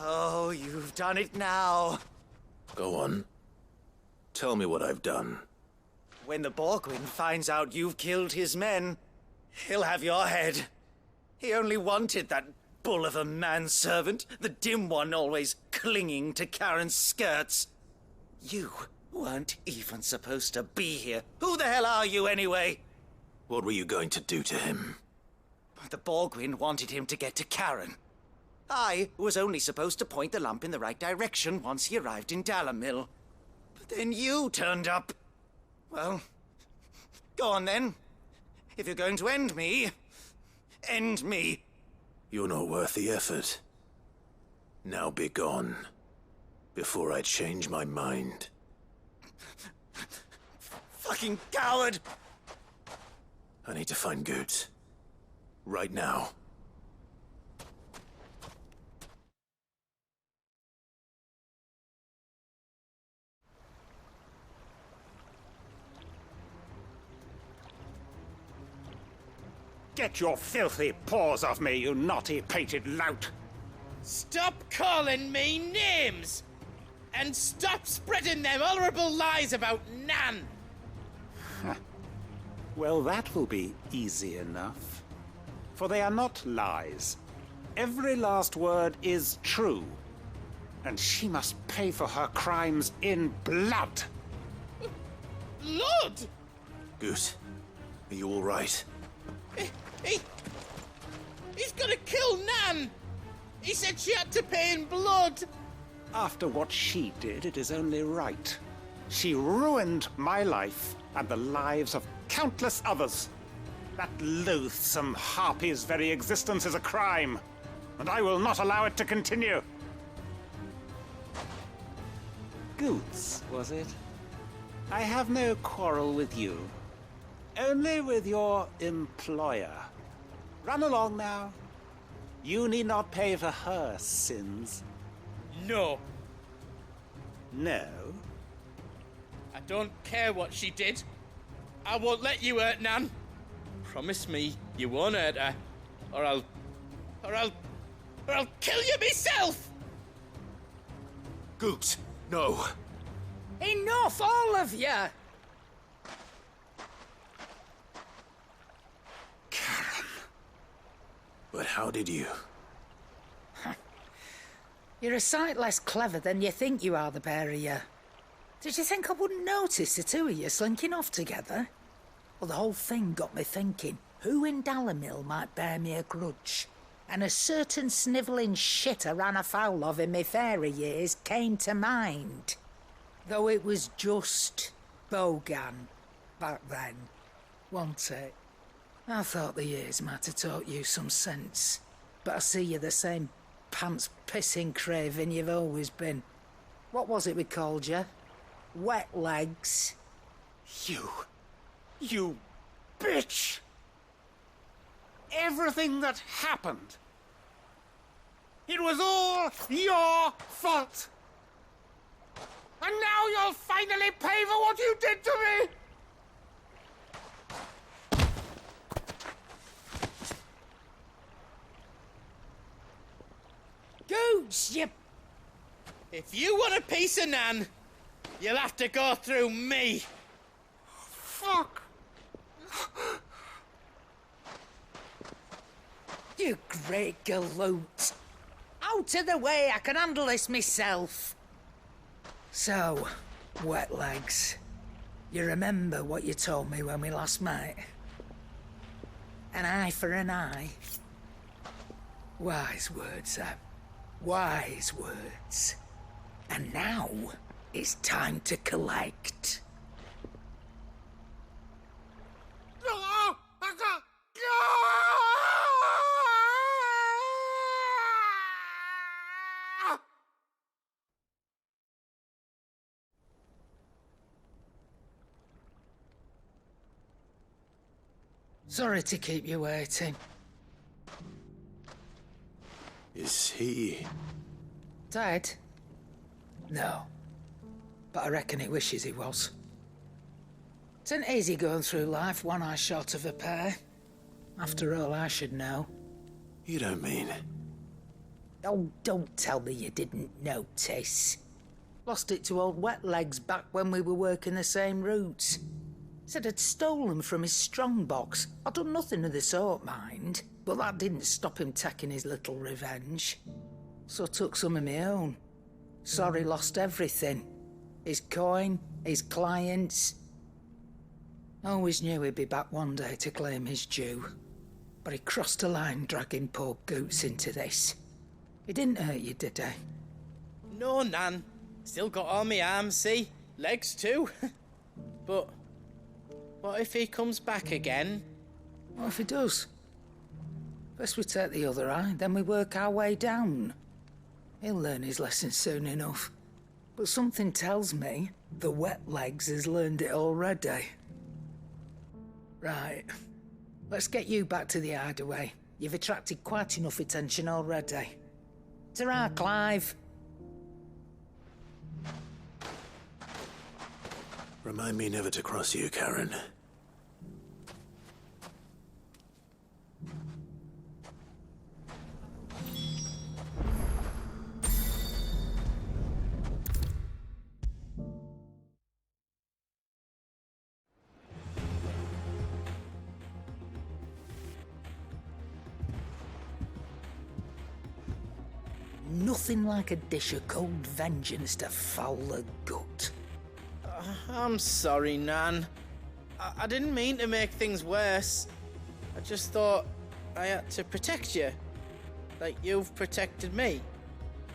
Oh, you've done it now. Go on. Tell me what I've done. When the Borgwyn finds out you've killed his men, he'll have your head. He only wanted that bull of a manservant, the dim one always clinging to Karen's skirts. You weren't even supposed to be here. Who the hell are you, anyway? What were you going to do to him? The Borgwyn wanted him to get to Karen. I was only supposed to point the lamp in the right direction once he arrived in Dalamil. But then you turned up. Well, go on then. If you're going to end me, end me. You're not worth the effort. Now be gone, before I change my mind. Fucking coward! I need to find Goots. Right now. Get your filthy paws off me, you naughty-pated lout! Stop calling me names! And stop spreading them horrible lies about Nan! Well, that will be easy enough. For they are not lies. Every last word is true. And she must pay for her crimes in blood. Blood? Goose, are you all right? He's gonna kill Nan! He said she had to pay in blood! After what she did, it is only right. She ruined my life and the lives of countless others. That loathsome harpy's very existence is a crime, and I will not allow it to continue. Goots, was it? I have no quarrel with you. Only with your employer. Run along now. You need not pay for her sins. No. No? I don't care what she did. I won't let you hurt Nan. Promise me you won't hurt her, or I'll kill you myself! Goots, no. Enough, all of you! But how did you? You're a sight less clever than you think you are, the pair of you. Did you think I wouldn't notice the two of you slinking off together? Well, the whole thing got me thinking, who in Dalamil might bear me a grudge? and a certain snivelling shit I ran afoul of in my fairy years came to mind. Though it was just Bogan back then, wasn't it? I thought the years might have taught you some sense, but I see you're the same pants-pissing craven you've always been. What was it we called you? Wet legs? You bitch! Everything that happened, it was all your fault! And now you'll finally pay for what you did to me! Gooch, you... If you want a piece of Nan, you'll have to go through me. Fuck! You great galoot. Out of the way, I can handle this myself. So, wet legs, you remember what you told me when we last met? An eye for an eye. Wise words, Sam. Wise words. And now, it's time to collect. Sorry to keep you waiting. Is he... Dead? No. But I reckon he wishes he was. It ain't easy going through life one eye short of a pair. After all, I should know. You don't mean... Oh, don't tell me you didn't notice. Lost it to old Wet Legs back when we were working the same routes. Said I'd stolen from his strongbox. I'd done nothing of the sort, mind. But that didn't stop him taking his little revenge. So I took some of my own. Sorry, lost everything. His coin, his clients. Always knew he'd be back one day to claim his due. But he crossed a line dragging poor Goots into this. He didn't hurt you, did he? No, Nan. Still got all my arms, see? Legs too. But what if he comes back again? What if he does? First we take the other eye, then we work our way down. He'll learn his lesson soon enough. But something tells me the Wet Legs has learned it already. Right. Let's get you back to the hideaway. You've attracted quite enough attention already. Ta-ra, Clive. Remind me never to cross you, Karen. Nothing like a dish of cold vengeance to foul the gut. I'm sorry, Nan. I didn't mean to make things worse. I just thought I had to protect you. Like you've protected me.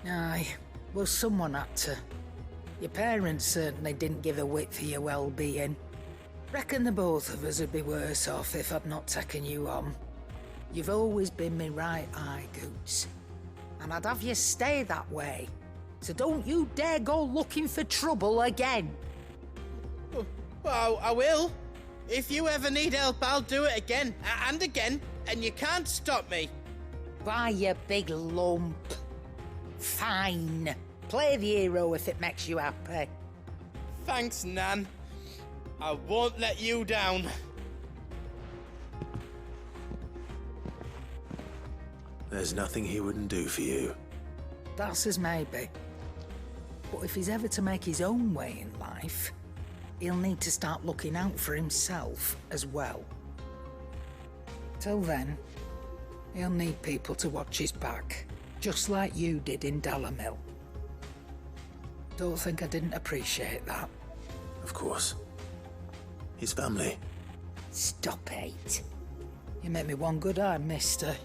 Aye, well, someone had to. Your parents certainly didn't give a whit for your well-being. Reckon the both of us would be worse off if I'd not taken you on. You've always been me right eye, Goots. And I'd have you stay that way. So don't you dare go looking for trouble again. Well, I will. If you ever need help, I'll do it again and again, and you can't stop me. Why, you big lump. Fine. Play the hero if it makes you happy. Thanks, Nan. I won't let you down. There's nothing he wouldn't do for you. That's as maybe. But if he's ever to make his own way in life, he'll need to start looking out for himself as well. Till then, he'll need people to watch his back, just like you did in Dalamil. Don't think I didn't appreciate that. Of course. His family. Stop it. You made me one good eye, mister.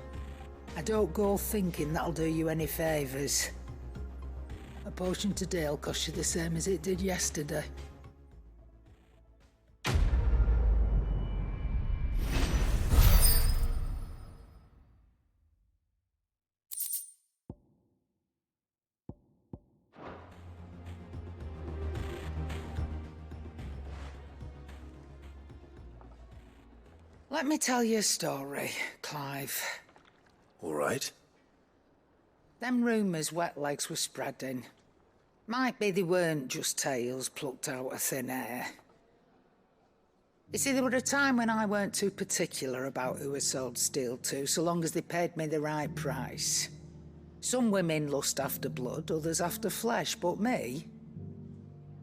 I don't go thinking that'll do you any favours. A potion today'll cost you the same as it did yesterday. Let me tell you a story, Clive. All right. Them rumours Wetlegs were spreading. Might be they weren't just tales plucked out of thin air. You see, there were a time when I weren't too particular about who I sold steel to, so long as they paid me the right price. Some women lust after blood, others after flesh, but me,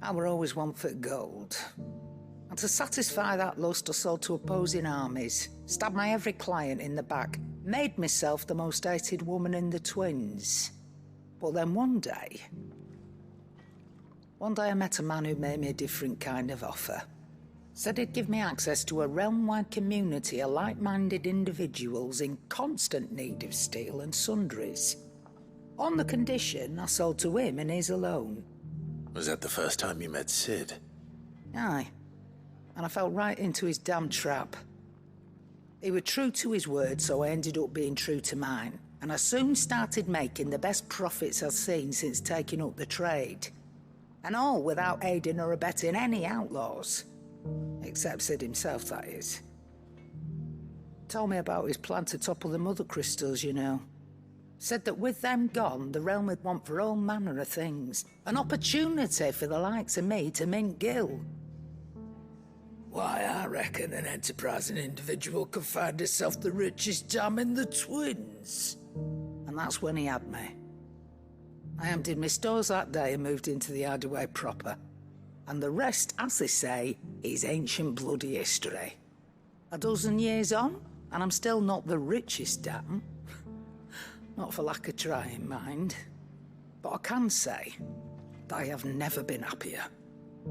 I were always one for gold. And to satisfy that lust, I sold to opposing armies, stabbed my every client in the back, made myself the most hated woman in the twins. But then one day I met a man who made me a different kind of offer. Said he'd give me access to a realm-wide community of like-minded individuals in constant need of steel and sundries. On the condition I sold to him and his alone. Was that the first time you met Sid? Aye. And I fell right into his damn trap. He was true to his word, so I ended up being true to mine. And I soon started making the best profits I've seen since taking up the trade. And all without aiding or abetting any outlaws. Except Sid himself, that is. Told me about his plan to topple the mother crystals, you know. Said that with them gone, the realm would want for all manner of things. An opportunity for the likes of me to mint gil. Why, I reckon an enterprising individual could find herself the richest dam in the twins. And that's when he had me. I emptied my stores that day and moved into the hideaway proper. And the rest, as they say, is ancient bloody history. A dozen years on, and I'm still not the richest dam. Not for lack of trying, mind. But I can say that I have never been happier.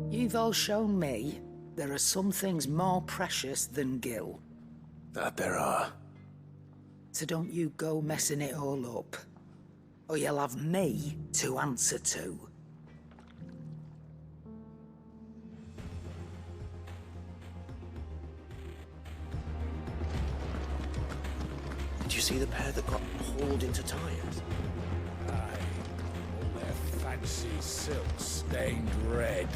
You've all shown me there are some things more precious than gil. That there are. So don't you go messing it all up. Or you'll have me to answer to. Did you see the pair that got hauled into tires? Aye. All their fancy silks stained red.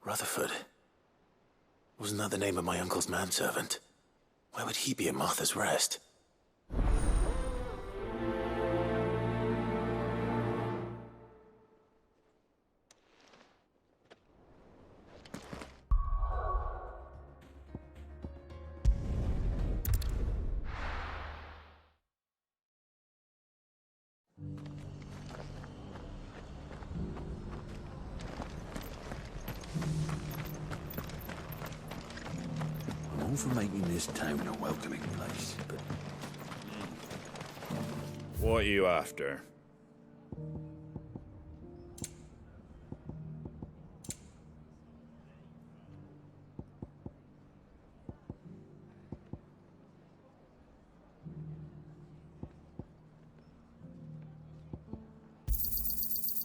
Rutherford. Wasn't that the name of my uncle's manservant? Where would he be at Martha's Rest? I'm all for making this town a welcoming place, but... What are you after?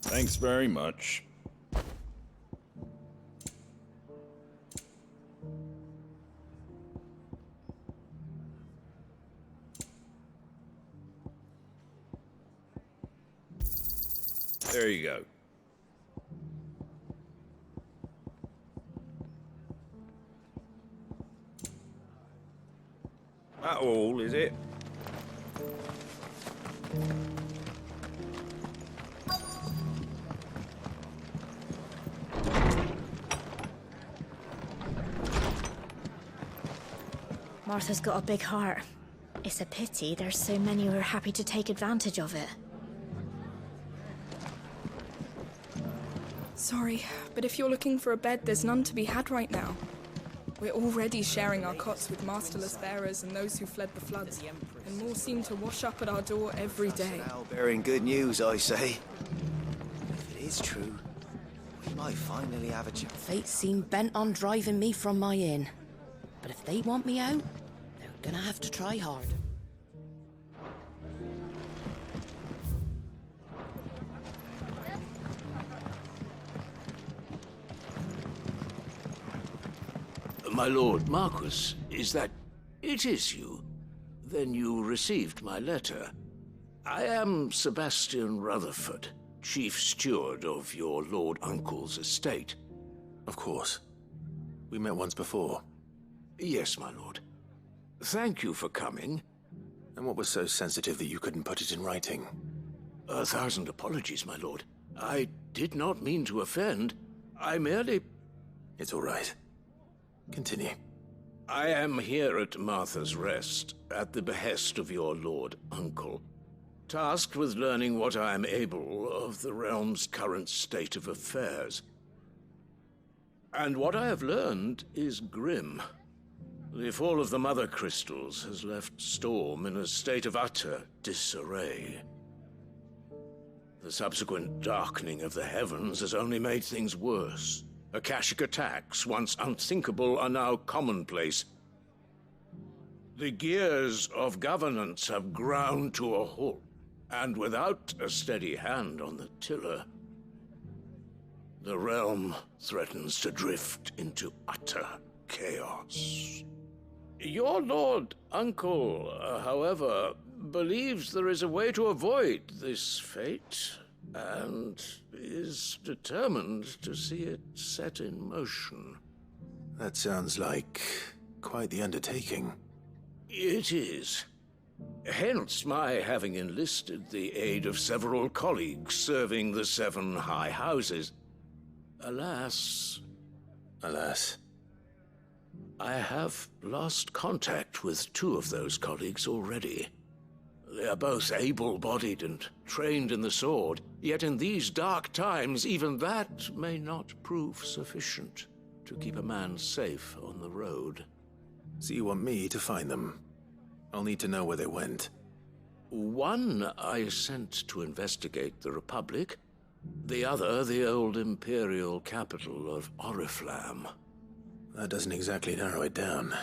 Thanks very much. There you go. That all, is it? Martha's got a big heart. It's a pity there's so many who are happy to take advantage of it. Sorry, but if you're looking for a bed, there's none to be had right now. We're already sharing our cots with masterless bearers and those who fled the floods, and more seem to wash up at our door every day. Now bearing good news, I say. If it is true, we might finally have a chance. Fate seem bent on driving me from my inn. But if they want me out, they're gonna have to try hard. My lord Marquis, is that... It is you. Then you received my letter. I am Sebastian Rutherford, chief steward of your lord uncle's estate. Of course. We met once before. Yes, my lord. Thank you for coming. And what was so sensitive that you couldn't put it in writing? 1,000 apologies, my lord. I did not mean to offend. I merely... It's all right. Continue. I am here at Martha's Rest, at the behest of your lord uncle, tasked with learning what I am able of the realm's current state of affairs. And what I have learned is grim. The fall of the Mother Crystals has left Storm in a state of utter disarray. The subsequent darkening of the heavens has only made things worse. Akashic attacks, once unthinkable, are now commonplace. The gears of governance have ground to a halt, and without a steady hand on the tiller, the realm threatens to drift into utter chaos. Your lord uncle, however, believes there is a way to avoid this fate, and is determined to see it set in motion. That sounds like quite the undertaking. It is. Hence my having enlisted the aid of several colleagues serving the 7 high houses. Alas... Alas? I have lost contact with 2 of those colleagues already. They are both able-bodied and trained in the sword, yet in these dark times, even that may not prove sufficient to keep a man safe on the road. So you want me to find them? I'll need to know where they went. One I sent to investigate the Republic, the other the old Imperial capital of Oriflamme. That doesn't exactly narrow it down.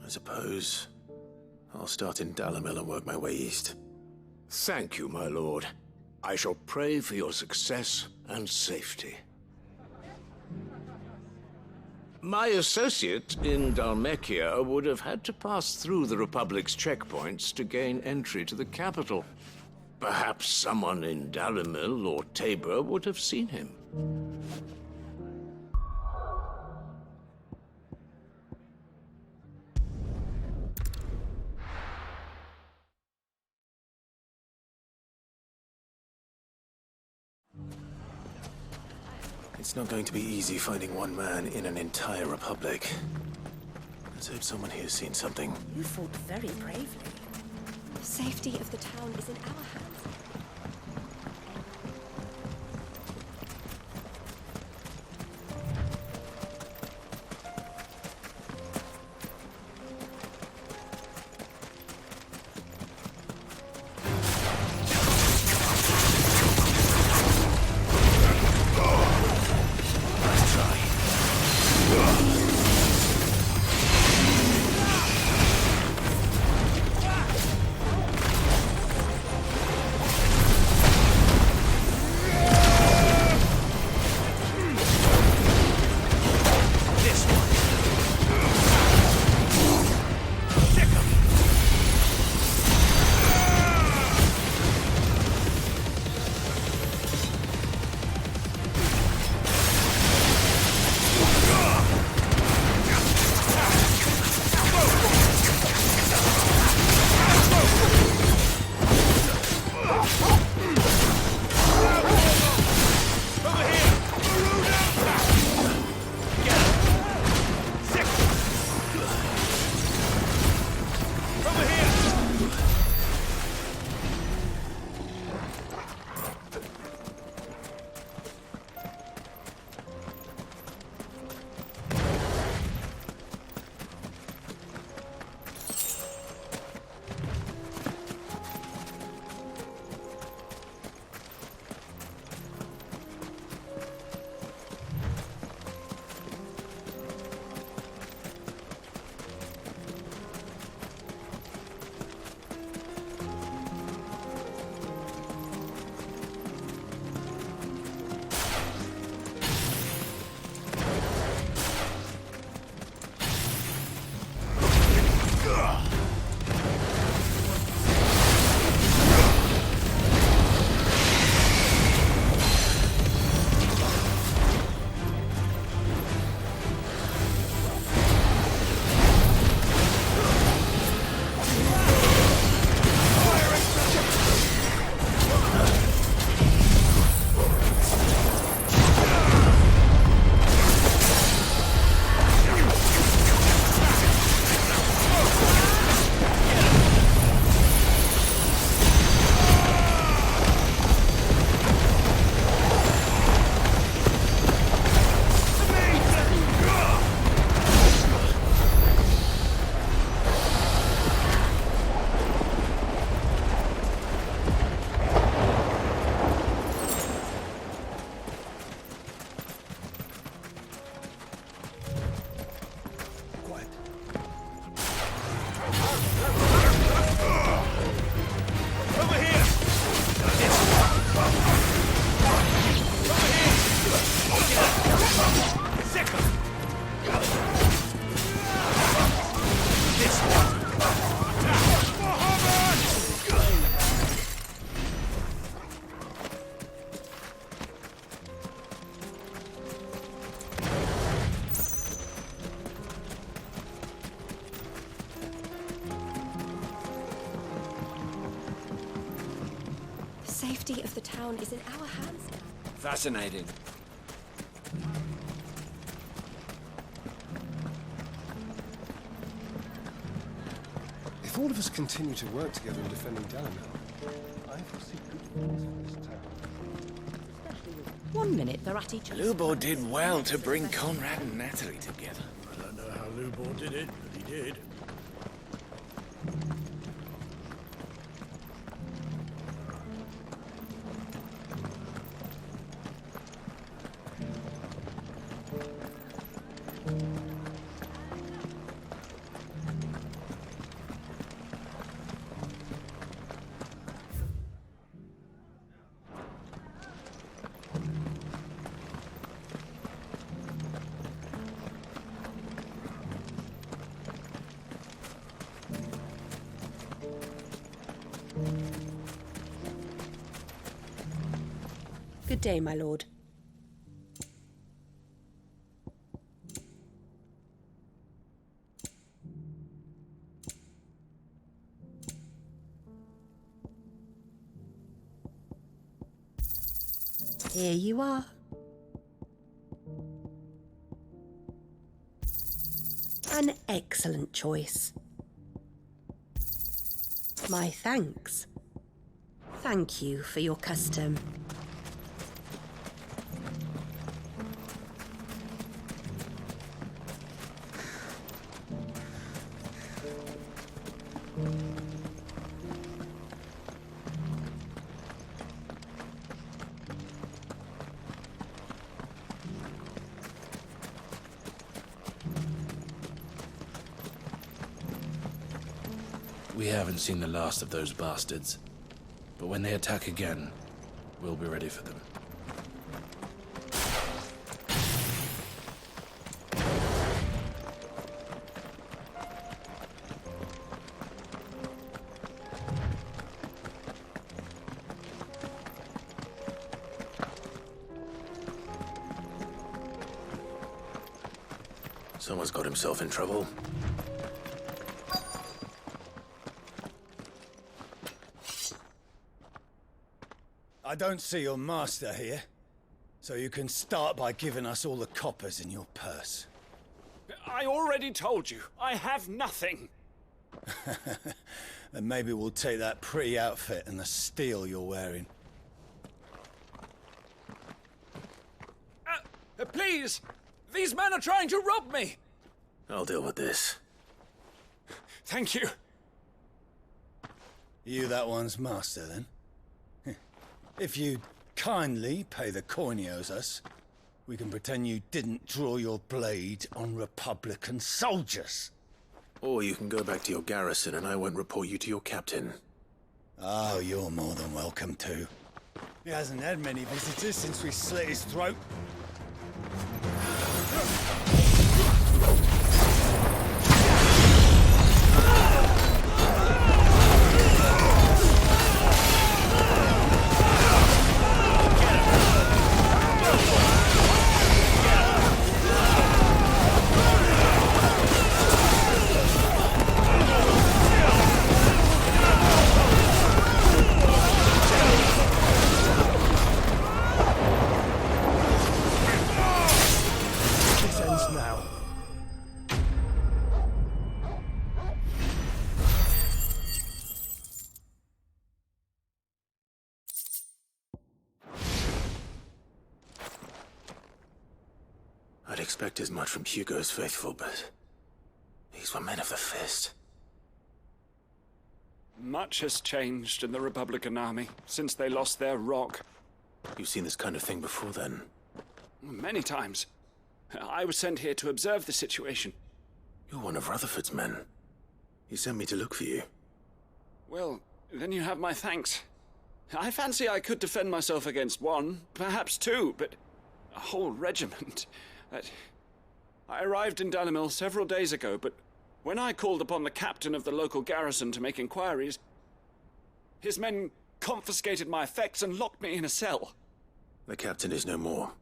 I suppose I'll start in Dalimil and work my way east. Thank you, my lord. I shall pray for your success and safety. My associate in Dhalmekia would have had to pass through the Republic's checkpoints to gain entry to the capital. Perhaps someone in Dalimil or Tabor would have seen him. It's not going to be easy finding one man in an entire republic. Let's hope someone here's seen something. You fought very bravely. The safety of the town is in our hands. safety of the town is in our hands now. Fascinating. If all of us continue to work together in defending Dalamel, I foresee good things for this town. 1 minute, they're at each other. Lubor did well to bring Conrad and Natalie together. I don't know how Lubor did it, but he did. Good day, my lord. Here you are. An excellent choice. My thanks. Thank you for your custom. We haven't seen the last of those bastards, but when they attack again, we'll be ready for them. Someone's got himself in trouble. I don't see your master here, so you can start by giving us all the coppers in your purse. I already told you, I have nothing. Then maybe we'll take that pretty outfit and the steel you're wearing. Please! These men are trying to rob me! I'll deal with this. Thank you. You that one's master, then? If you kindly pay the coin he owes us, we can pretend you didn't draw your blade on Republican soldiers. Or you can go back to your garrison and I won't report you to your captain. Oh, you're more than welcome to. He hasn't had many visitors since we slit his throat. I'd expect as much from Hugo's faithful, but these were men of the fist. Much has changed in the Republican army since they lost their rock. You've seen this kind of thing before, then? Many times. I was sent here to observe the situation. You're one of Rutherford's men. He sent me to look for you. Well, then you have my thanks. I fancy I could defend myself against one, perhaps two, but a whole regiment. I arrived in Dalimil several days ago, but when I called upon the captain of the local garrison to make inquiries, his men confiscated my effects and locked me in a cell. The captain is no more,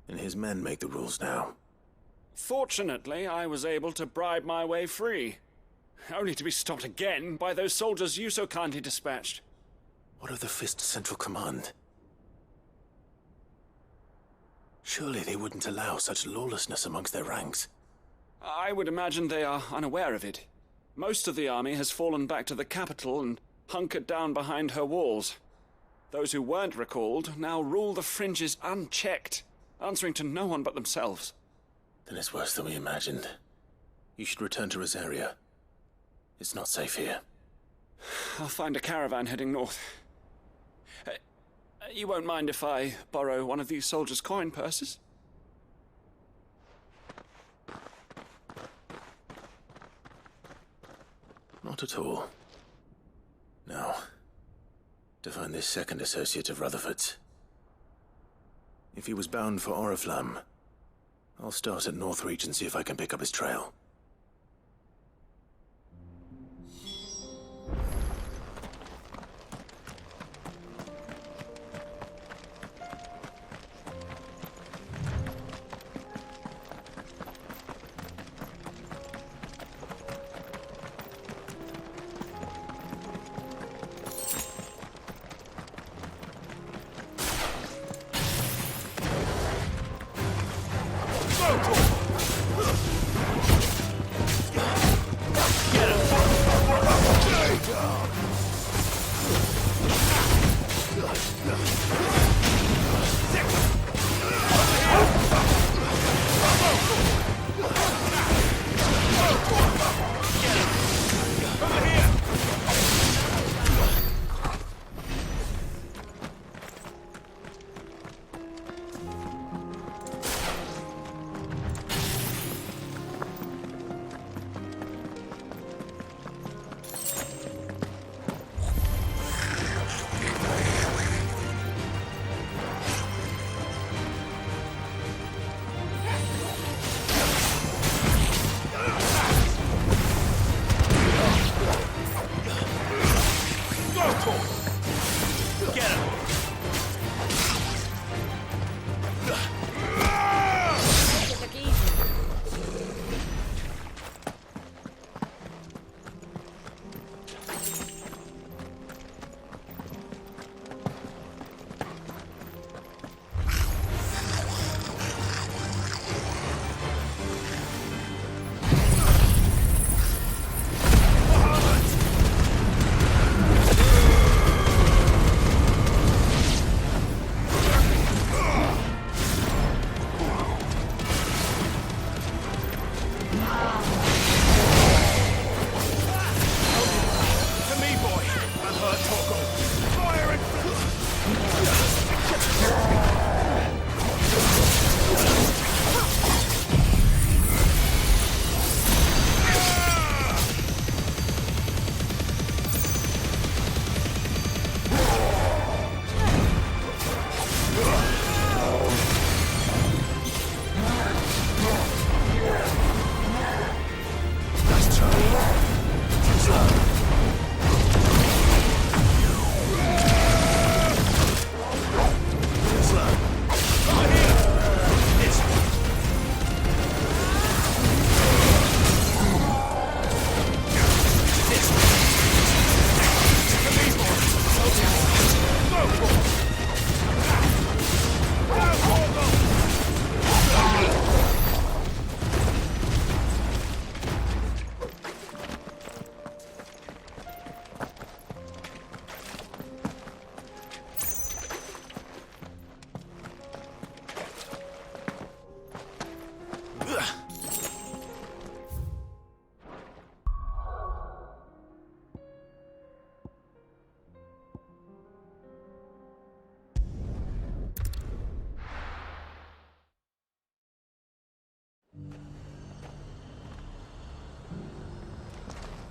and his men make the rules now. Fortunately, I was able to bribe my way free, only to be stopped again by those soldiers you so kindly dispatched. What of the Fist Central Command? Surely they wouldn't allow such lawlessness amongst their ranks. I would imagine they are unaware of it. Most of the army has fallen back to the capital and hunkered down behind her walls. Those who weren't recalled now rule the fringes unchecked, answering to no one but themselves. Then it's worse than we imagined. You should return to Rosaria. It's not safe here. I'll find a caravan heading north. You won't mind if I borrow one of these soldiers' coin purses? Not at all. Now, to find this second associate of Rutherford's. If he was bound for Oriflamme, I'll start at Northreach and see if I can pick up his trail.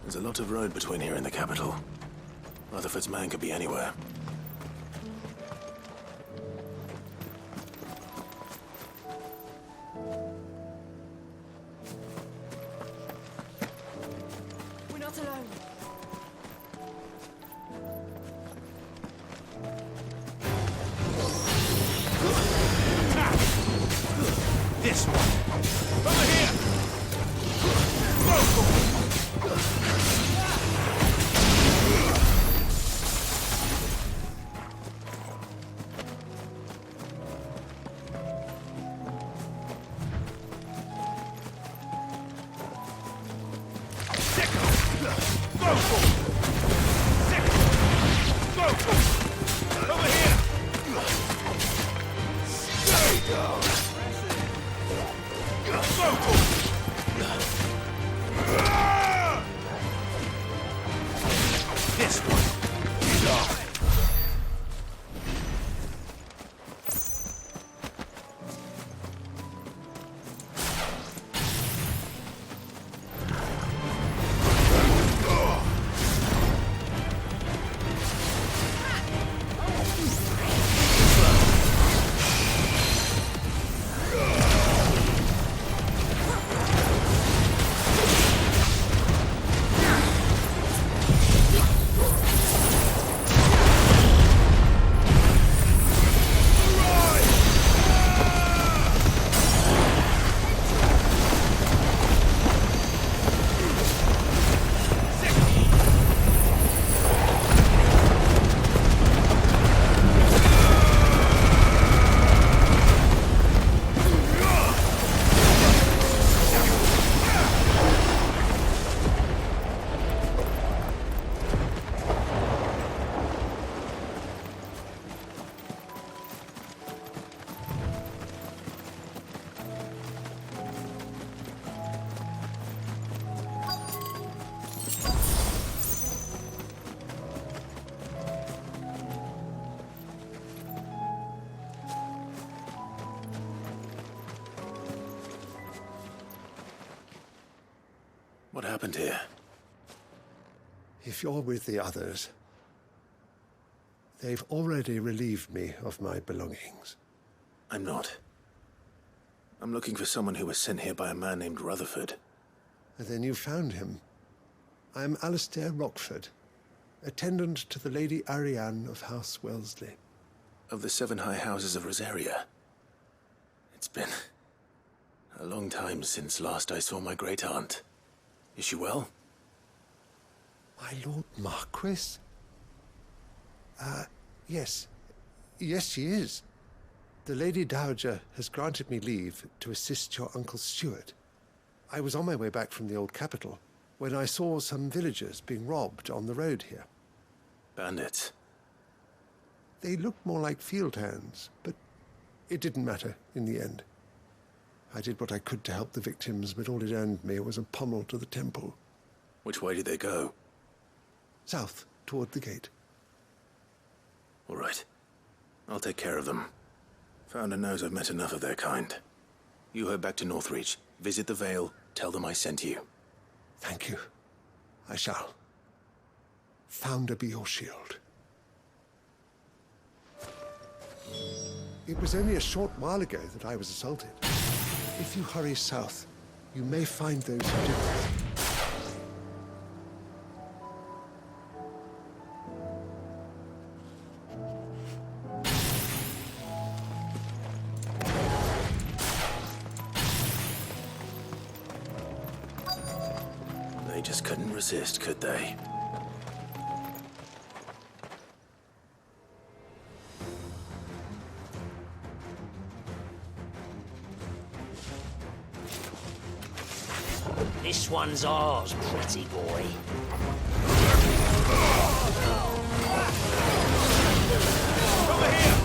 There's a lot of road between here and the capital. Rutherford's man could be anywhere. We're not alone. This one! Over here! Over here! Stay down! This one. Get off. What happened here? If you're with the others, they've already relieved me of my belongings. I'm not. I'm looking for someone who was sent here by a man named Rutherford. And then you found him. I'm Alistair Rockford, attendant to the Lady Ariane of House Wellesley. Of the 7 high houses of Rosaria. It's been a long time since last I saw my great-aunt. Is she well? My Lord Marquis? Yes. Yes, she is. The Lady Dowager has granted me leave to assist your Uncle Stuart. I was on my way back from the old capital when I saw some villagers being robbed on the road here. Bandits? They looked more like field hands, but it didn't matter in the end. I did what I could to help the victims, but all it earned me was a pommel to the temple. Which way did they go? South, toward the gate. All right. I'll take care of them. Founder knows I've met enough of their kind. You head back to Northreach, visit the Vale, tell them I sent you. Thank you. I shall. Founder be your shield. It was only a short while ago that I was assaulted. If you hurry south, you may find those who did this. They just couldn't resist, could they? This one's ours, pretty boy. Over here!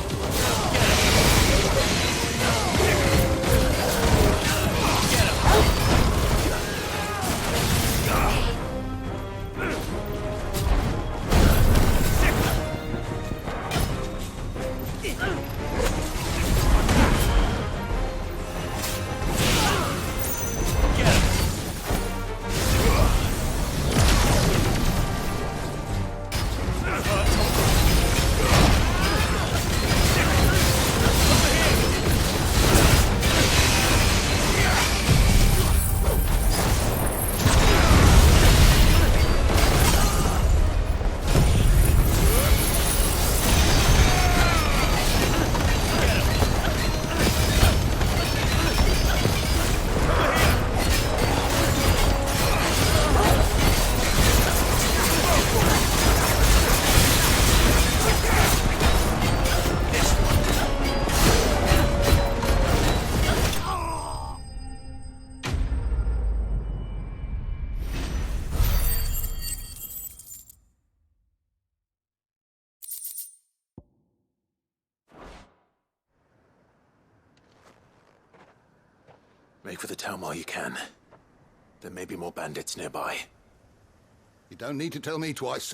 Make for the town while you can. There may be more bandits nearby. You don't need to tell me twice.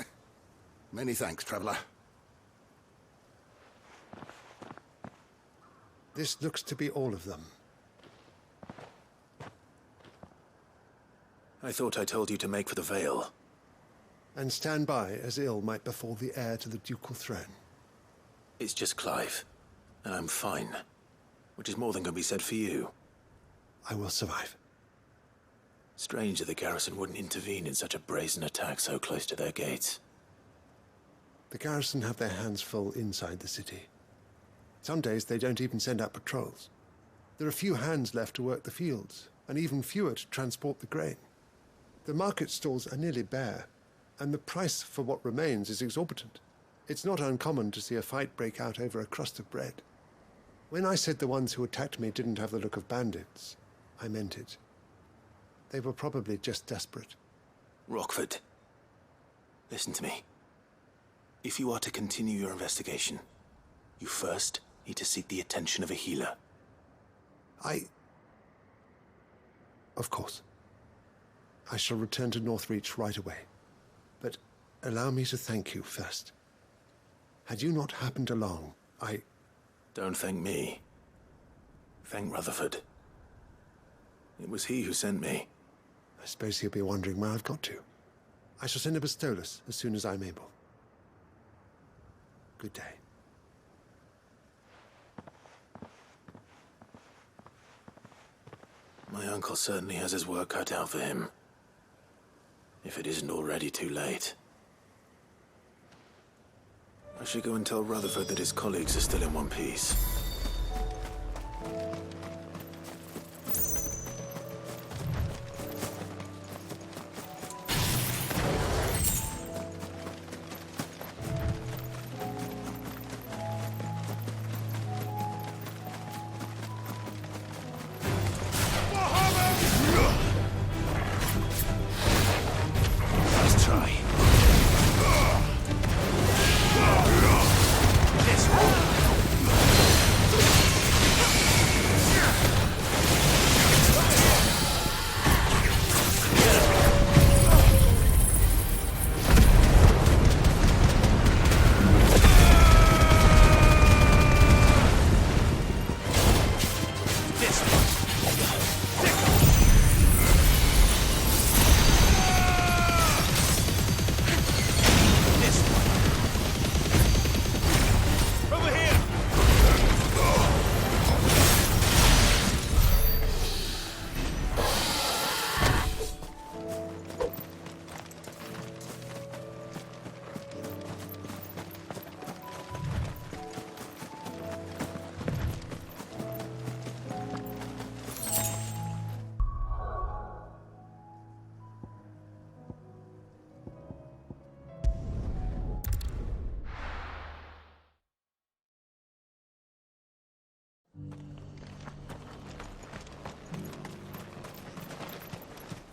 Many thanks, traveler. This looks to be all of them. I thought I told you to make for the Vale. And stand by as ill might befall the heir to the ducal throne. It's just Clive, and I'm fine. Which is more than can be said for you. I will survive. Strange that the garrison wouldn't intervene in such a brazen attack so close to their gates. The garrison have their hands full inside the city. Some days they don't even send out patrols. There are few hands left to work the fields, and even fewer to transport the grain. The market stalls are nearly bare, and the price for what remains is exorbitant. It's not uncommon to see a fight break out over a crust of bread. When I said the ones who attacked me didn't have the look of bandits, I meant it. They were probably just desperate. Rockford, listen to me. If you are to continue your investigation, you first need to seek the attention of a healer. Of course. I shall return to Northreach right away. But allow me to thank you first. Had you not happened along, Don't thank me. Thank Rutherford. It was he who sent me. I suppose he'll be wondering where I've got to. I shall send a Bastolus as soon as I'm able. Good day. My uncle certainly has his work cut out for him. If it isn't already too late. I should go and tell Rutherford that his colleagues are still in one piece. Nice try. This one.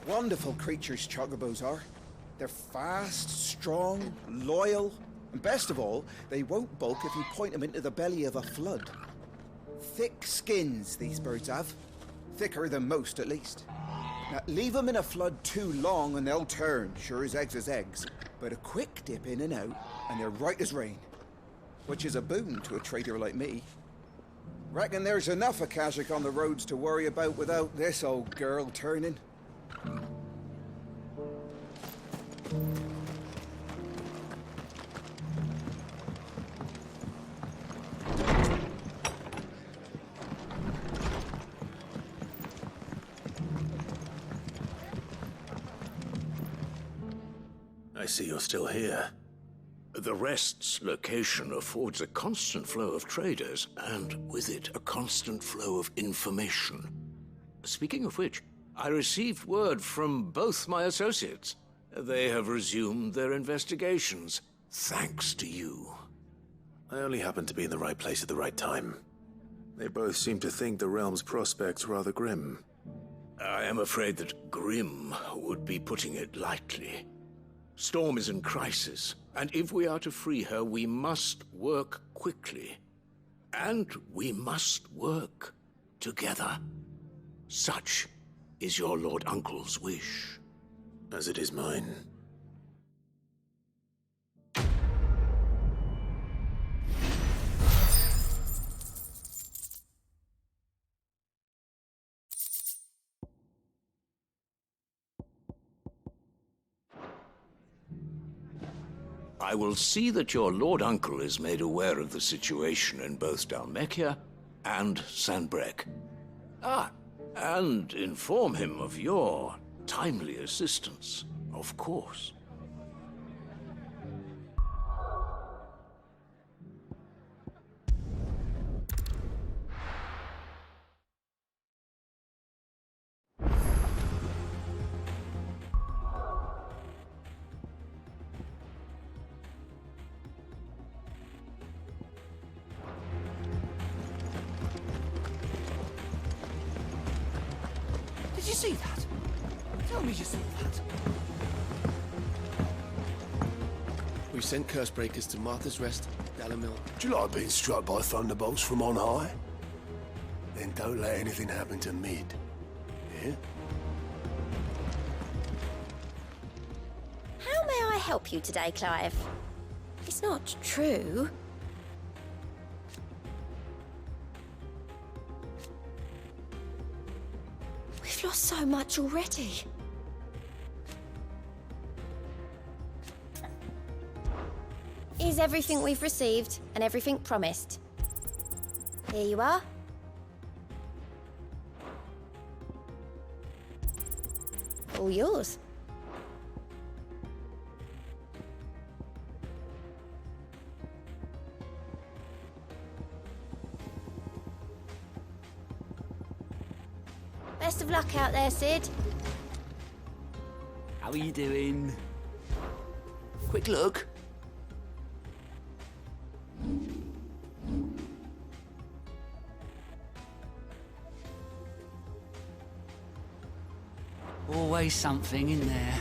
Wonderful creatures chocobos are. They're fast, strong, loyal, and best of all, they won't balk if you point them into the belly of a flood. Thick skins these birds have. Thicker than most, at least. Now, leave them in a flood too long and they'll turn, sure as eggs is eggs. But a quick dip in and out, and they're right as rain. Which is a boon to a trader like me. Reckon there's enough of Kazakh on the roads to worry about without this old girl turning. I see you're still here. The Rest's location affords a constant flow of traders, and with it, a constant flow of information. Speaking of which, I received word from both my associates. They have resumed their investigations, thanks to you. I only happened to be in the right place at the right time. They both seem to think the realm's prospects rather grim. I am afraid that grim would be putting it lightly. Storm is in crisis, and if we are to free her, we must work quickly. And we must work together. Such is your Lord Uncle's wish. As it is mine. I will see that your Lord Uncle is made aware of the situation in both Dalmekia and Sanbrek. And inform him of your timely assistance, of course. Did you see that? Tell me you saw that. We've sent Cursebreakers to Martha's Rest, Dalamil. Do you like being struck by thunderbolts from on high? Then don't let anything happen to Mid. Yeah? How may I help you today, Clive? It's not true. We've lost so much already. Is everything we've received and everything promised? Here you are. All yours. Best of luck out there, Sid. How are you doing? Quick look. Always something in there.